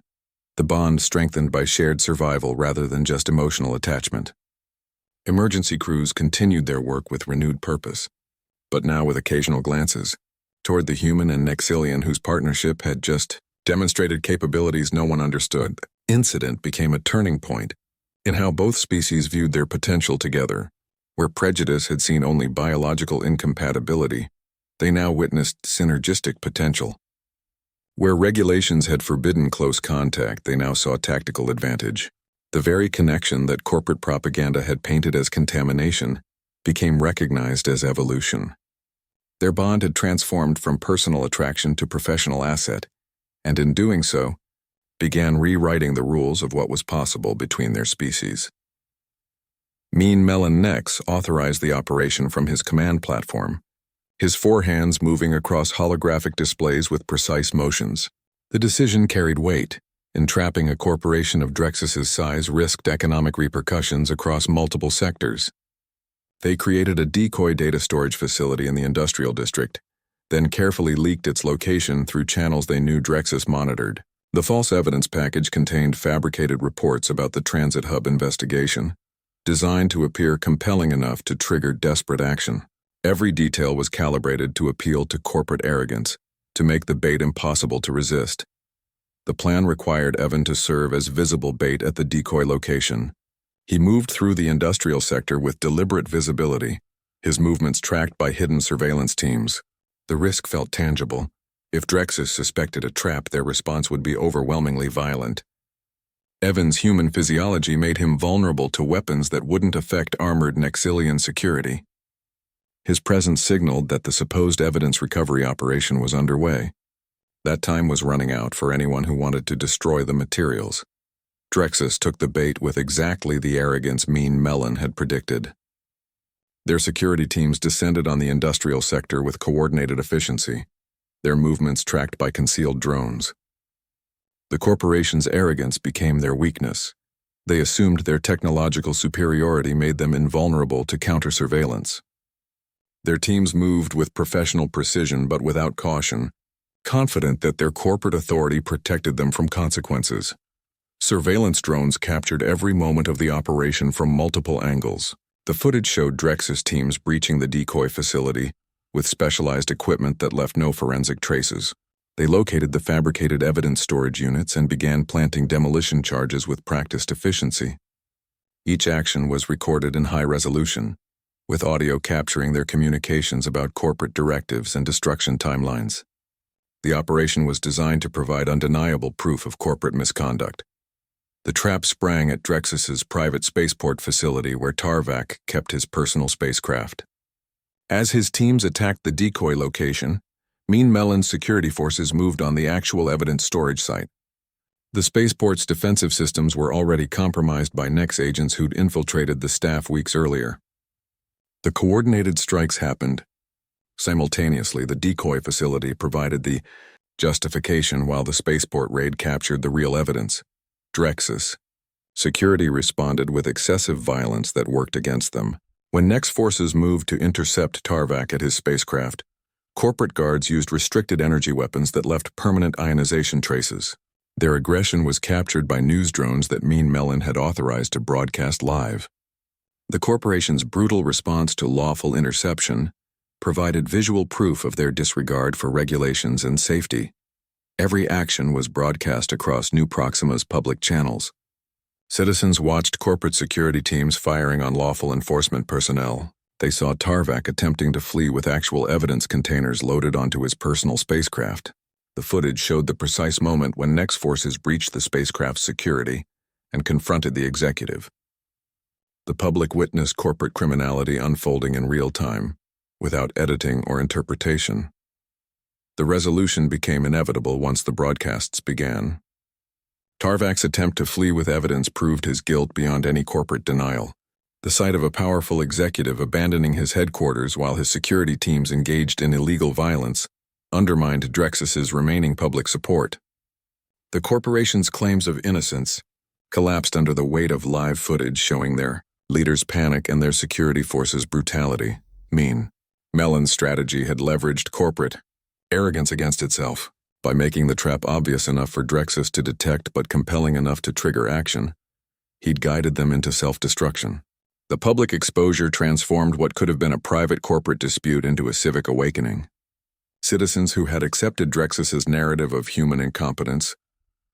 the bond strengthened by shared survival rather than just emotional attachment. Emergency crews continued their work with renewed purpose, but now with occasional glances, toward the human and Nexilian whose partnership had just demonstrated capabilities no one understood. The incident became a turning point in how both species viewed their potential together. Where prejudice had seen only biological incompatibility, they now witnessed synergistic potential. Where regulations had forbidden close contact, they now saw tactical advantage. The very connection that corporate propaganda had painted as contamination became recognized as evolution. Their bond had transformed from personal attraction to professional asset, and in doing so, began rewriting the rules of what was possible between their species. Mean Melon Nex authorized the operation from his command platform, his four hands moving across holographic displays with precise motions. The decision carried weight. Entrapping a corporation of Drexus's size risked economic repercussions across multiple sectors. They created a decoy data storage facility in the industrial district, then carefully leaked its location through channels they knew Drexus monitored. The false evidence package contained fabricated reports about the transit hub investigation, designed to appear compelling enough to trigger desperate action. Every detail was calibrated to appeal to corporate arrogance, to make the bait impossible to resist. The plan required Evan to serve as visible bait at the decoy location. He moved through the industrial sector with deliberate visibility, his movements tracked by hidden surveillance teams. The risk felt tangible. If Drexus suspected a trap, their response would be overwhelmingly violent. Evan's human physiology made him vulnerable to weapons that wouldn't affect armored Nexilian security. His presence signaled that the supposed evidence recovery operation was underway. That time was running out for anyone who wanted to destroy the materials. Drexus took the bait with exactly the arrogance Mean Melon had predicted. Their security teams descended on the industrial sector with coordinated efficiency, their movements tracked by concealed drones. The corporation's arrogance became their weakness. They assumed their technological superiority made them invulnerable to counter-surveillance. Their teams moved with professional precision but without caution, confident that their corporate authority protected them from consequences. Surveillance drones captured every moment of the operation from multiple angles. The footage showed Drexus teams breaching the decoy facility with specialized equipment that left no forensic traces. They located the fabricated evidence storage units and began planting demolition charges with practiced efficiency. Each action was recorded in high resolution, with audio capturing their communications about corporate directives and destruction timelines. The operation was designed to provide undeniable proof of corporate misconduct. The trap sprang at Drexus's private spaceport facility where Tarvac kept his personal spacecraft. As his teams attacked the decoy location, Mean Melon's security forces moved on the actual evidence storage site. The spaceport's defensive systems were already compromised by Nex agents who'd infiltrated the staff weeks earlier. The coordinated strikes happened. Simultaneously, the decoy facility provided the justification while the spaceport raid captured the real evidence. Drexus. Security responded with excessive violence that worked against them. When Nex forces moved to intercept Tarvac at his spacecraft, corporate guards used restricted energy weapons that left permanent ionization traces. Their aggression was captured by news drones that Mean Melon had authorized to broadcast live. The corporation's brutal response to lawful interception provided visual proof of their disregard for regulations and safety. Every action was broadcast across New Proxima's public channels. Citizens watched corporate security teams firing on lawful enforcement personnel. They saw Tarvac attempting to flee with actual evidence containers loaded onto his personal spacecraft. The footage showed the precise moment when Nex forces breached the spacecraft's security and confronted the executive. The public witnessed corporate criminality unfolding in real time, without editing or interpretation. The resolution became inevitable once the broadcasts began. Tarvac's attempt to flee with evidence proved his guilt beyond any corporate denial. The sight of a powerful executive abandoning his headquarters while his security teams engaged in illegal violence undermined Drexus's remaining public support. The corporation's claims of innocence collapsed under the weight of live footage showing their leaders' panic and their security forces' brutality. Mean Melon's strategy had leveraged corporate arrogance against itself. By making the trap obvious enough for Drexus to detect but compelling enough to trigger action, he'd guided them into self-destruction. The public exposure transformed what could have been a private corporate dispute into a civic awakening. Citizens who had accepted Drexus's narrative of human incompetence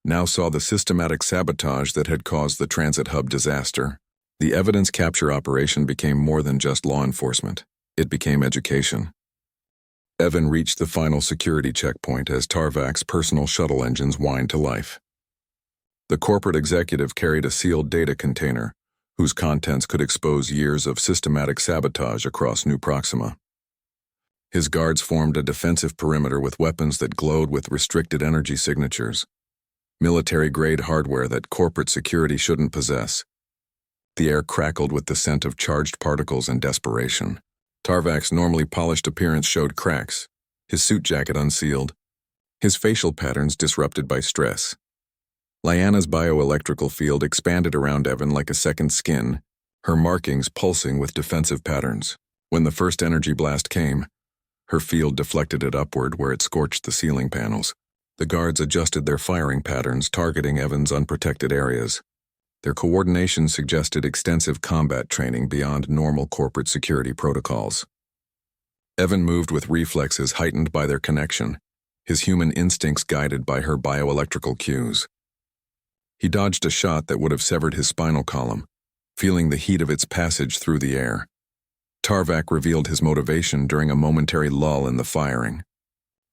now saw the systematic sabotage that had caused the transit hub disaster. The evidence capture operation became more than just law enforcement. It became education. Evan reached the final security checkpoint as Tarvak's personal shuttle engines whined to life. The corporate executive carried a sealed data container, whose contents could expose years of systematic sabotage across New Proxima. His guards formed a defensive perimeter with weapons that glowed with restricted energy signatures, military-grade hardware that corporate security shouldn't possess. The air crackled with the scent of charged particles and desperation. Tarvak's normally polished appearance showed cracks, his suit jacket unsealed, his facial patterns disrupted by stress. Lyanna's bioelectrical field expanded around Evan like a second skin, her markings pulsing with defensive patterns. When the first energy blast came, her field deflected it upward where it scorched the ceiling panels. The guards adjusted their firing patterns, targeting Evan's unprotected areas. Their coordination suggested extensive combat training beyond normal corporate security protocols. Evan moved with reflexes heightened by their connection, his human instincts guided by her bioelectrical cues. He dodged a shot that would have severed his spinal column, feeling the heat of its passage through the air. Tarvak revealed his motivation during a momentary lull in the firing.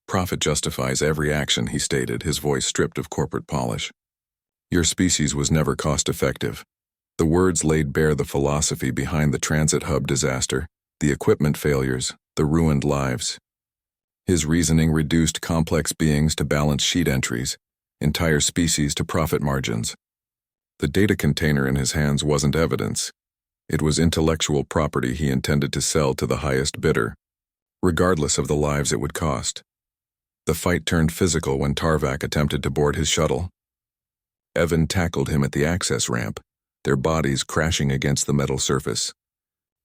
"Profit justifies every action," he stated, his voice stripped of corporate polish. "Your species was never cost-effective." The words laid bare the philosophy behind the transit hub disaster, the equipment failures, the ruined lives. His reasoning reduced complex beings to balance sheet entries, entire species to profit margins. The data container in his hands wasn't evidence. It was intellectual property he intended to sell to the highest bidder, regardless of the lives it would cost. The fight turned physical when Tarvak attempted to board his shuttle. Evan tackled him at the access ramp, their bodies crashing against the metal surface.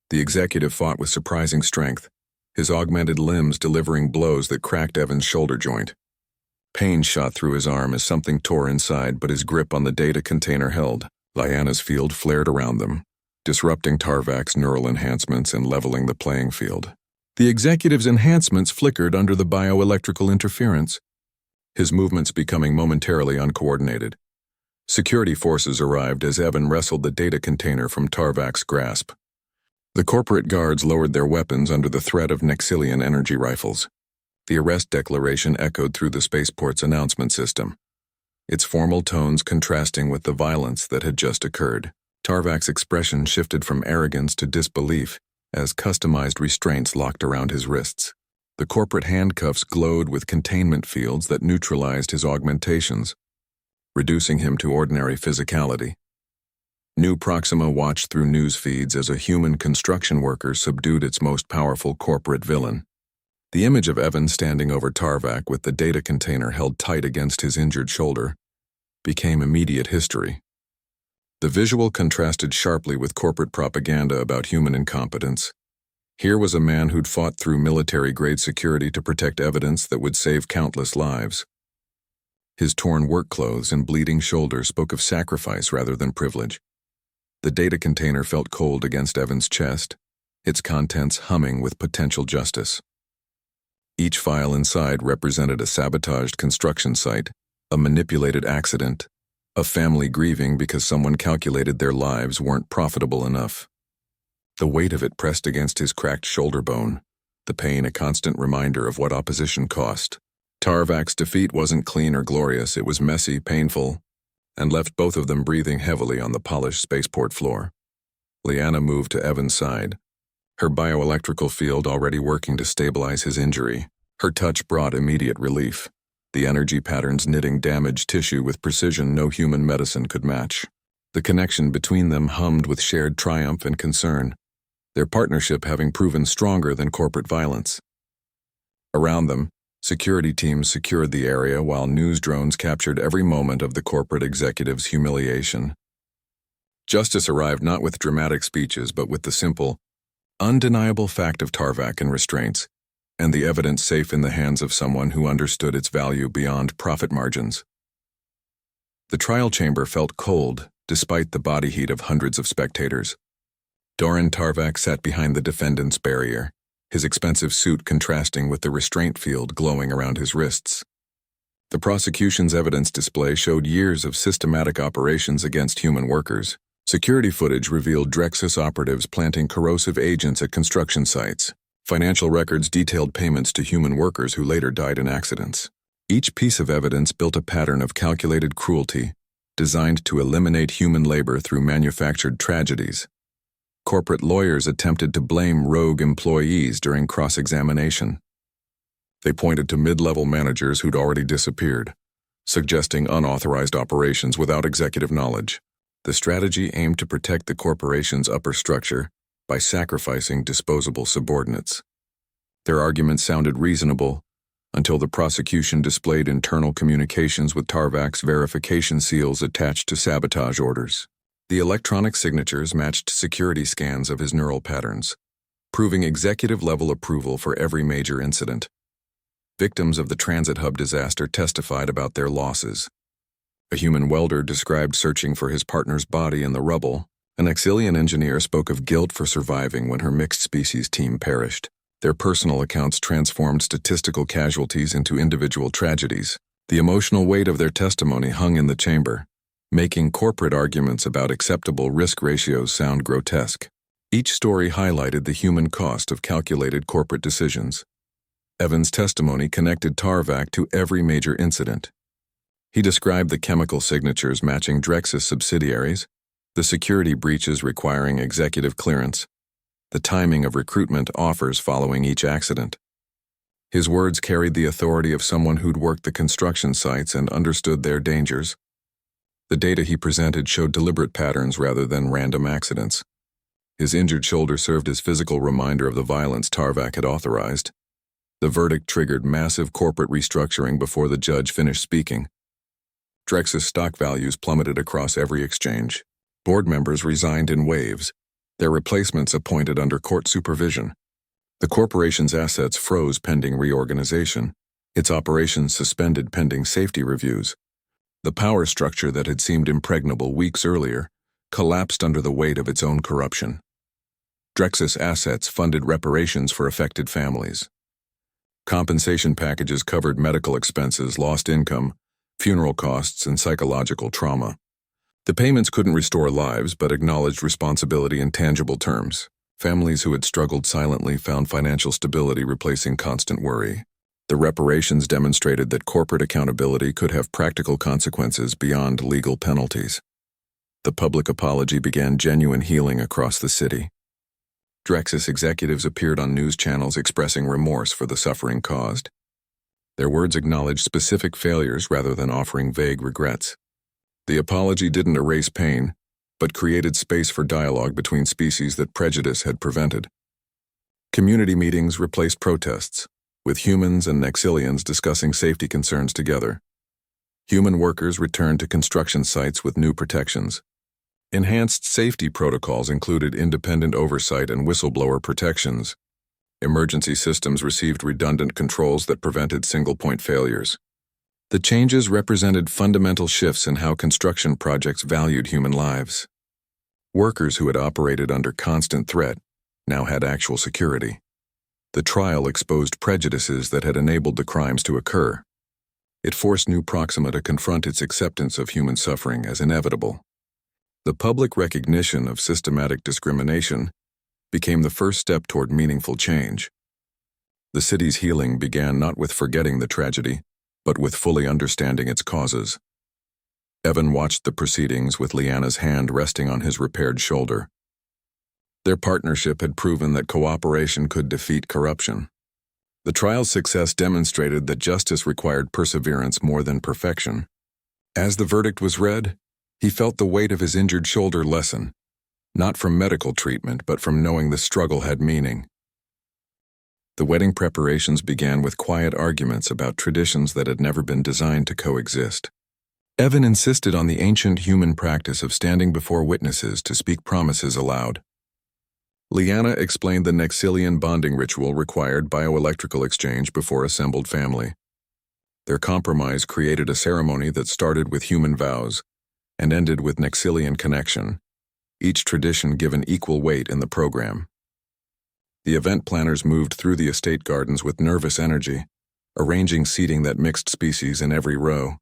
The executive fought with surprising strength, his augmented limbs delivering blows that cracked Evan's shoulder joint. Pain shot through his arm as something tore inside, but his grip on the data container held. Lyanna's field flared around them, disrupting Tarvak's neural enhancements and leveling the playing field. The executive's enhancements flickered under the bioelectrical interference, his movements becoming momentarily uncoordinated. Security forces arrived as Evan wrestled the data container from Tarvak's grasp. The corporate guards lowered their weapons under the threat of Nexilian energy rifles. The arrest declaration echoed through the spaceport's announcement system, its formal tones contrasting with the violence that had just occurred. Tarvak's expression shifted from arrogance to disbelief as customized restraints locked around his wrists. The corporate handcuffs glowed with containment fields that neutralized his augmentations, reducing him to ordinary physicality. New Proxima watched through news feeds as a human construction worker subdued its most powerful corporate villain. The image of Evan standing over Tarvak with the data container held tight against his injured shoulder became immediate history. The visual contrasted sharply with corporate propaganda about human incompetence. Here was a man who'd fought through military-grade security to protect evidence that would save countless lives. His torn work clothes and bleeding shoulder spoke of sacrifice rather than privilege. The data container felt cold against Evan's chest, its contents humming with potential justice. Each file inside represented a sabotaged construction site, a manipulated accident, a family grieving because someone calculated their lives weren't profitable enough. The weight of it pressed against his cracked shoulder bone, the pain a constant reminder of what opposition cost. Tarvak's defeat wasn't clean or glorious, it was messy, painful, and left both of them breathing heavily on the polished spaceport floor. Lyanna moved to Evan's side, her bioelectrical field already working to stabilize his injury. Her touch brought immediate relief, the energy patterns knitting damaged tissue with precision no human medicine could match. The connection between them hummed with shared triumph and concern, their partnership having proven stronger than corporate violence. Around them, security teams secured the area while news drones captured every moment of the corporate executive's humiliation. Justice arrived not with dramatic speeches but with the simple, undeniable fact of Tarvak and restraints, and the evidence safe in the hands of someone who understood its value beyond profit margins. The trial chamber felt cold, despite the body heat of hundreds of spectators. Doran Tarvak sat behind the defendant's barrier, his expensive suit contrasting with the restraint field glowing around his wrists. The prosecution's evidence display showed years of systematic operations against human workers. Security footage revealed Drexus operatives planting corrosive agents at construction sites. Financial records detailed payments to human workers who later died in accidents. Each piece of evidence built a pattern of calculated cruelty, designed to eliminate human labor through manufactured tragedies. Corporate lawyers attempted to blame rogue employees during cross-examination. They pointed to mid-level managers who'd already disappeared, suggesting unauthorized operations without executive knowledge. The strategy aimed to protect the corporation's upper structure by sacrificing disposable subordinates. Their arguments sounded reasonable until the prosecution displayed internal communications with Tarvak's verification seals attached to sabotage orders. The electronic signatures matched security scans of his neural patterns, proving executive-level approval for every major incident. Victims of the transit hub disaster testified about their losses. A human welder described searching for his partner's body in the rubble. An Exilian engineer spoke of guilt for surviving when her mixed-species team perished. Their personal accounts transformed statistical casualties into individual tragedies. The emotional weight of their testimony hung in the chamber, making corporate arguments about acceptable risk ratios sound grotesque. Each story highlighted the human cost of calculated corporate decisions. Evan's testimony connected Tarvak to every major incident. He described the chemical signatures matching Drexus subsidiaries, the security breaches requiring executive clearance, the timing of recruitment offers following each accident. His words carried the authority of someone who'd worked the construction sites and understood their dangers. The data he presented showed deliberate patterns rather than random accidents. His injured shoulder served as physical reminder of the violence Tarvak had authorized. The verdict triggered massive corporate restructuring before the judge finished speaking. Drexus stock values plummeted across every exchange. Board members resigned in waves, their replacements appointed under court supervision. The corporation's assets froze pending reorganization, its operations suspended pending safety reviews. The power structure that had seemed impregnable weeks earlier collapsed under the weight of its own corruption. Drexus assets funded reparations for affected families. Compensation packages covered medical expenses, lost income, funeral costs, and psychological trauma. The payments couldn't restore lives, but acknowledged responsibility in tangible terms. Families who had struggled silently found financial stability replacing constant worry. The reparations demonstrated that corporate accountability could have practical consequences beyond legal penalties. The public apology began genuine healing across the city. Drexus executives appeared on news channels expressing remorse for the suffering caused. Their words acknowledged specific failures rather than offering vague regrets. The apology didn't erase pain, but created space for dialogue between species that prejudice had prevented. Community meetings replaced protests, with humans and Nexilians discussing safety concerns together. Human workers returned to construction sites with new protections. Enhanced safety protocols included independent oversight and whistleblower protections. Emergency systems received redundant controls that prevented single-point failures. The changes represented fundamental shifts in how construction projects valued human lives. Workers who had operated under constant threat now had actual security. The trial exposed prejudices that had enabled the crimes to occur. It forced New Proxima to confront its acceptance of human suffering as inevitable. The public recognition of systematic discrimination became the first step toward meaningful change. The city's healing began not with forgetting the tragedy, but with fully understanding its causes. Evan watched the proceedings with Liana's hand resting on his repaired shoulder. Their partnership had proven that cooperation could defeat corruption. The trial's success demonstrated that justice required perseverance more than perfection. As the verdict was read, he felt the weight of his injured shoulder lessen, not from medical treatment, but from knowing the struggle had meaning. The wedding preparations began with quiet arguments about traditions that had never been designed to coexist. Evan insisted on the ancient human practice of standing before witnesses to speak promises aloud. Liana explained the Nexilian bonding ritual required bioelectrical exchange before assembled family. Their compromise created a ceremony that started with human vows and ended with Nexilian connection, each tradition given equal weight in the program. The event planners moved through the estate gardens with nervous energy, arranging seating that mixed species in every row.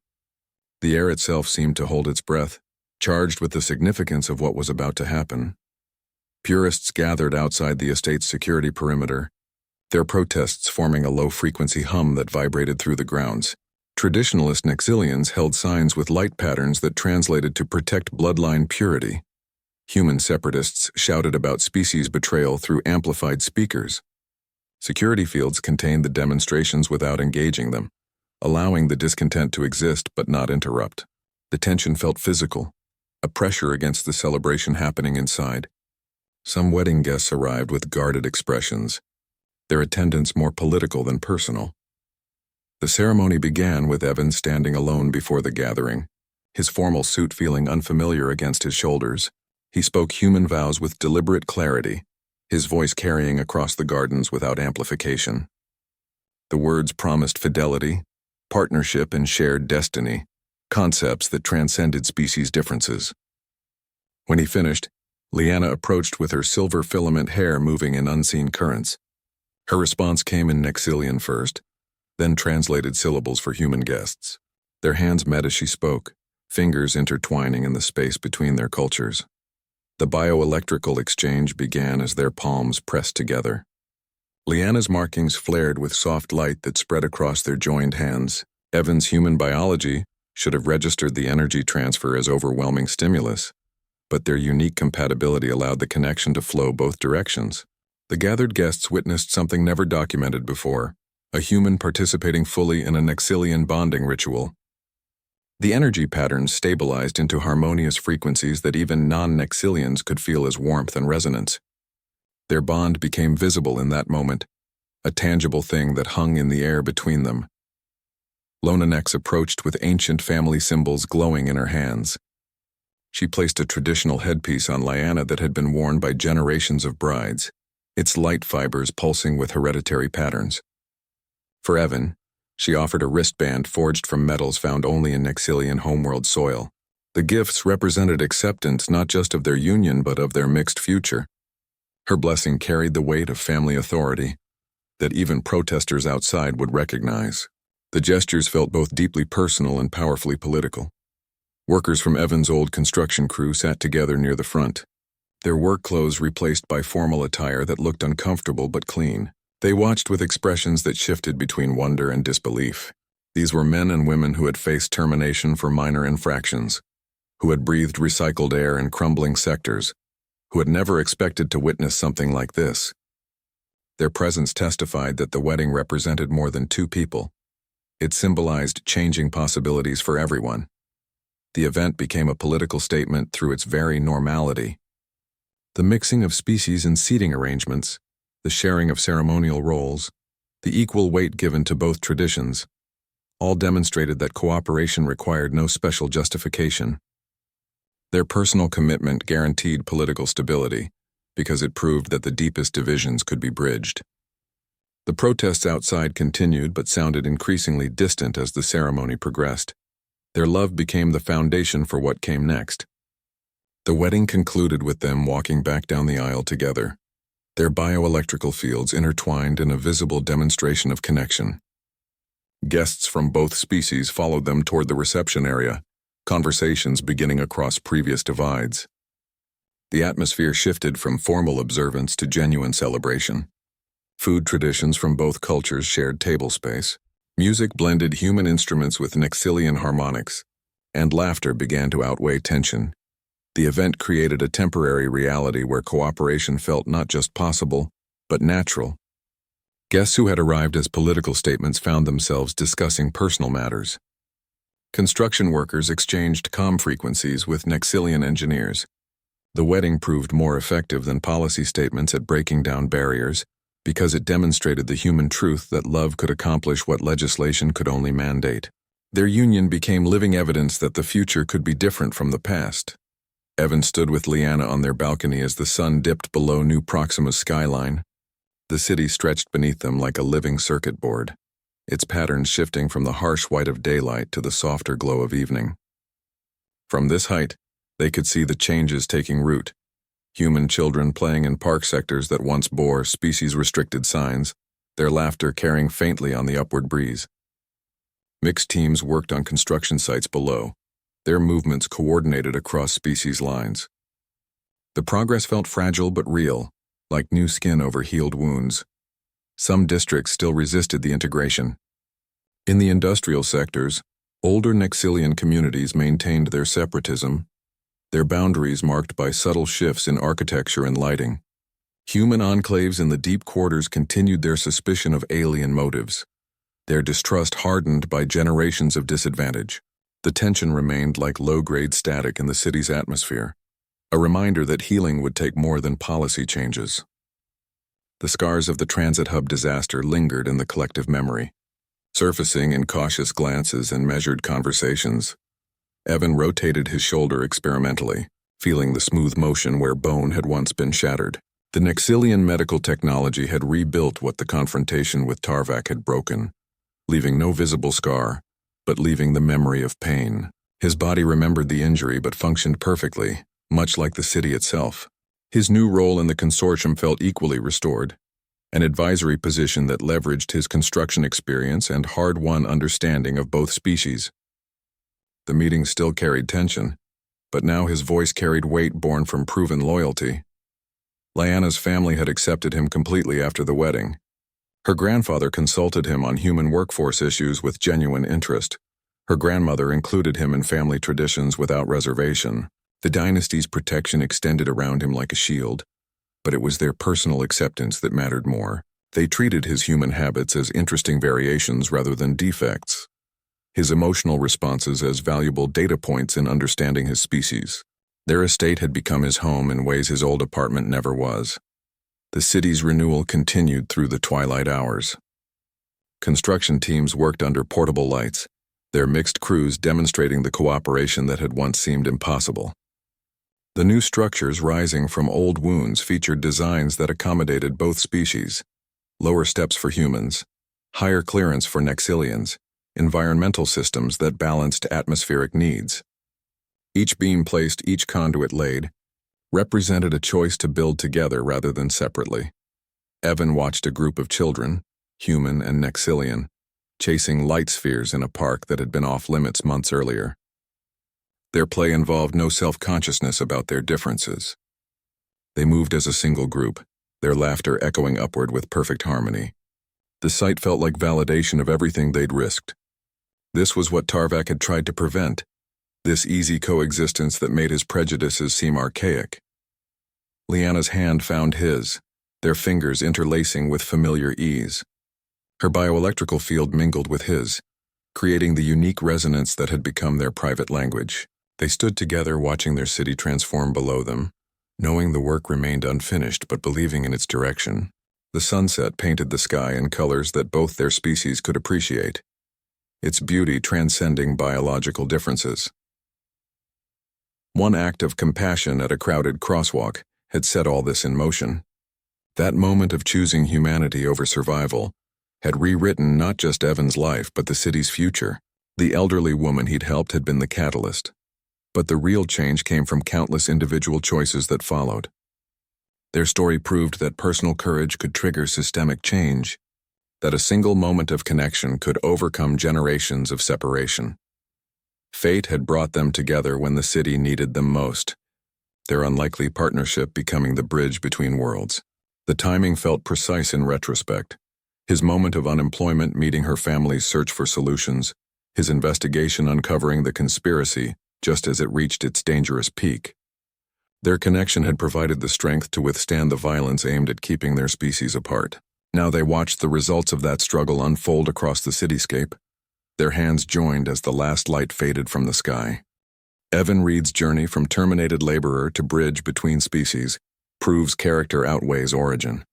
The air itself seemed to hold its breath, charged with the significance of what was about to happen. Purists gathered outside the estate's security perimeter, their protests forming a low-frequency hum that vibrated through the grounds. Traditionalist Nexilians held signs with light patterns that translated to protect bloodline purity. Human separatists shouted about species betrayal through amplified speakers. Security fields contained the demonstrations without engaging them, allowing the discontent to exist but not interrupt. The tension felt physical, a pressure against the celebration happening inside. Some wedding guests arrived with guarded expressions, their attendance more political than personal. The ceremony began with Evan standing alone before the gathering, his formal suit feeling unfamiliar against his shoulders. He spoke human vows with deliberate clarity, his voice carrying across the gardens without amplification. The words promised fidelity, partnership, and shared destiny, concepts that transcended species differences. When he finished, Leanna approached with her silver filament hair moving in unseen currents. Her response came in Nexilian first, then translated syllables for human guests. Their hands met as she spoke, fingers intertwining in the space between their cultures. The bioelectrical exchange began as their palms pressed together. Leanna's markings flared with soft light that spread across their joined hands. Evan's human biology should have registered the energy transfer as overwhelming stimulus, but their unique compatibility allowed the connection to flow both directions. The gathered guests witnessed something never documented before, a human participating fully in a Nexilian bonding ritual. The energy patterns stabilized into harmonious frequencies that even non-Nexilians could feel as warmth and resonance. Their bond became visible in that moment, a tangible thing that hung in the air between them. Lona Nex approached with ancient family symbols glowing in her hands. She placed a traditional headpiece on Leanna that had been worn by generations of brides, its light fibers pulsing with hereditary patterns. For Evan, she offered a wristband forged from metals found only in Nexilian homeworld soil. The gifts represented acceptance not just of their union but of their mixed future. Her blessing carried the weight of family authority that even protesters outside would recognize. The gestures felt both deeply personal and powerfully political. Workers from Evan's old construction crew sat together near the front, their work clothes replaced by formal attire that looked uncomfortable but clean. They watched with expressions that shifted between wonder and disbelief. These were men and women who had faced termination for minor infractions, who had breathed recycled air in crumbling sectors, who had never expected to witness something like this. Their presence testified that the wedding represented more than two people. It symbolized changing possibilities for everyone. The event became a political statement through its very normality. The mixing of species and seating arrangements, the sharing of ceremonial roles, the equal weight given to both traditions, all demonstrated that cooperation required no special justification. Their personal commitment guaranteed political stability, because it proved that the deepest divisions could be bridged. The protests outside continued but sounded increasingly distant as the ceremony progressed. Their love became the foundation for what came next. The wedding concluded with them walking back down the aisle together, their bioelectrical fields intertwined in a visible demonstration of connection. Guests from both species followed them toward the reception area, conversations beginning across previous divides. The atmosphere shifted from formal observance to genuine celebration. Food traditions from both cultures shared table space. Music blended human instruments with Nexilian harmonics, and laughter began to outweigh tension. The event created a temporary reality where cooperation felt not just possible, but natural. Guests who had arrived as political statements found themselves discussing personal matters. Construction workers exchanged comm frequencies with Nexilian engineers. The wedding proved more effective than policy statements at breaking down barriers, because it demonstrated the human truth that love could accomplish what legislation could only mandate. Their union became living evidence that the future could be different from the past. Evan stood with Leanna on their balcony as the sun dipped below New Proxima's skyline. The city stretched beneath them like a living circuit board, its patterns shifting from the harsh white of daylight to the softer glow of evening. From this height, they could see the changes taking root. Human children playing in park sectors that once bore species-restricted signs, their laughter carrying faintly on the upward breeze. Mixed teams worked on construction sites below, their movements coordinated across species lines. The progress felt fragile but real, like new skin over healed wounds. Some districts still resisted the integration. In the industrial sectors, older Nexilian communities maintained their separatism, their boundaries marked by subtle shifts in architecture and lighting. Human enclaves in the deep quarters continued their suspicion of alien motives, their distrust hardened by generations of disadvantage. The tension remained like low-grade static in the city's atmosphere, a reminder that healing would take more than policy changes. The scars of the transit hub disaster lingered in the collective memory, surfacing in cautious glances and measured conversations. Evan rotated his shoulder experimentally, feeling the smooth motion where bone had once been shattered. The Nexilian medical technology had rebuilt what the confrontation with Tarvak had broken, leaving no visible scar, but leaving the memory of pain. His body remembered the injury but functioned perfectly, much like the city itself. His new role in the consortium felt equally restored, an advisory position that leveraged his construction experience and hard-won understanding of both species. The meeting still carried tension, but now his voice carried weight born from proven loyalty. Lyanna's family had accepted him completely after the wedding. Her grandfather consulted him on human workforce issues with genuine interest. Her grandmother included him in family traditions without reservation. The dynasty's protection extended around him like a shield, but it was their personal acceptance that mattered more. They treated his human habits as interesting variations rather than defects, his emotional responses as valuable data points in understanding his species. Their estate had become his home in ways his old apartment never was. The city's renewal continued through the twilight hours. Construction teams worked under portable lights, their mixed crews demonstrating the cooperation that had once seemed impossible. The new structures rising from old wounds featured designs that accommodated both species: lower steps for humans, higher clearance for Nexilians, environmental systems that balanced atmospheric needs. Each beam placed, each conduit laid, represented a choice to build together rather than separately. Evan watched a group of children, human and Nexilian, chasing light spheres in a park that had been off-limits months earlier. Their play involved no self-consciousness about their differences. They moved as a single group, their laughter echoing upward with perfect harmony. The sight felt like validation of everything they'd risked. This was what Tarvak had tried to prevent, this easy coexistence that made his prejudices seem archaic. Lyanna's hand found his, their fingers interlacing with familiar ease. Her bioelectrical field mingled with his, creating the unique resonance that had become their private language. They stood together watching their city transform below them, knowing the work remained unfinished but believing in its direction. The sunset painted the sky in colors that both their species could appreciate, its beauty transcending biological differences. One act of compassion at a crowded crosswalk had set all this in motion. That moment of choosing humanity over survival had rewritten not just Evan's life but the city's future. The elderly woman he'd helped had been the catalyst, but the real change came from countless individual choices that followed. Their story proved that personal courage could trigger systemic change, that a single moment of connection could overcome generations of separation. Fate had brought them together when the city needed them most, their unlikely partnership becoming the bridge between worlds. The timing felt precise in retrospect, his moment of unemployment meeting her family's search for solutions, his investigation uncovering the conspiracy just as it reached its dangerous peak. Their connection had provided the strength to withstand the violence aimed at keeping their species apart. Now they watched the results of that struggle unfold across the cityscape. Their hands joined as the last light faded from the sky. Evan Reed's journey from terminated laborer to bridge between species proves character outweighs origin.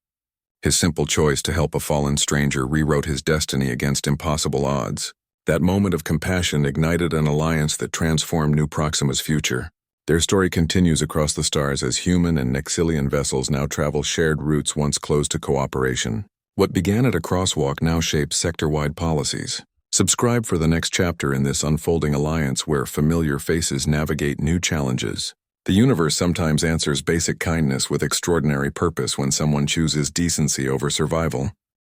His simple choice to help a fallen stranger rewrote his destiny against impossible odds. That moment of compassion ignited an alliance that transformed New Proxima's future. Their story continues across the stars as human and Nexilian vessels now travel shared routes once closed to cooperation. What began at a crosswalk now shapes sector-wide policies. Subscribe for the next chapter in this unfolding alliance where familiar faces navigate new challenges. The universe sometimes answers basic kindness with extraordinary purpose when someone chooses decency over survival.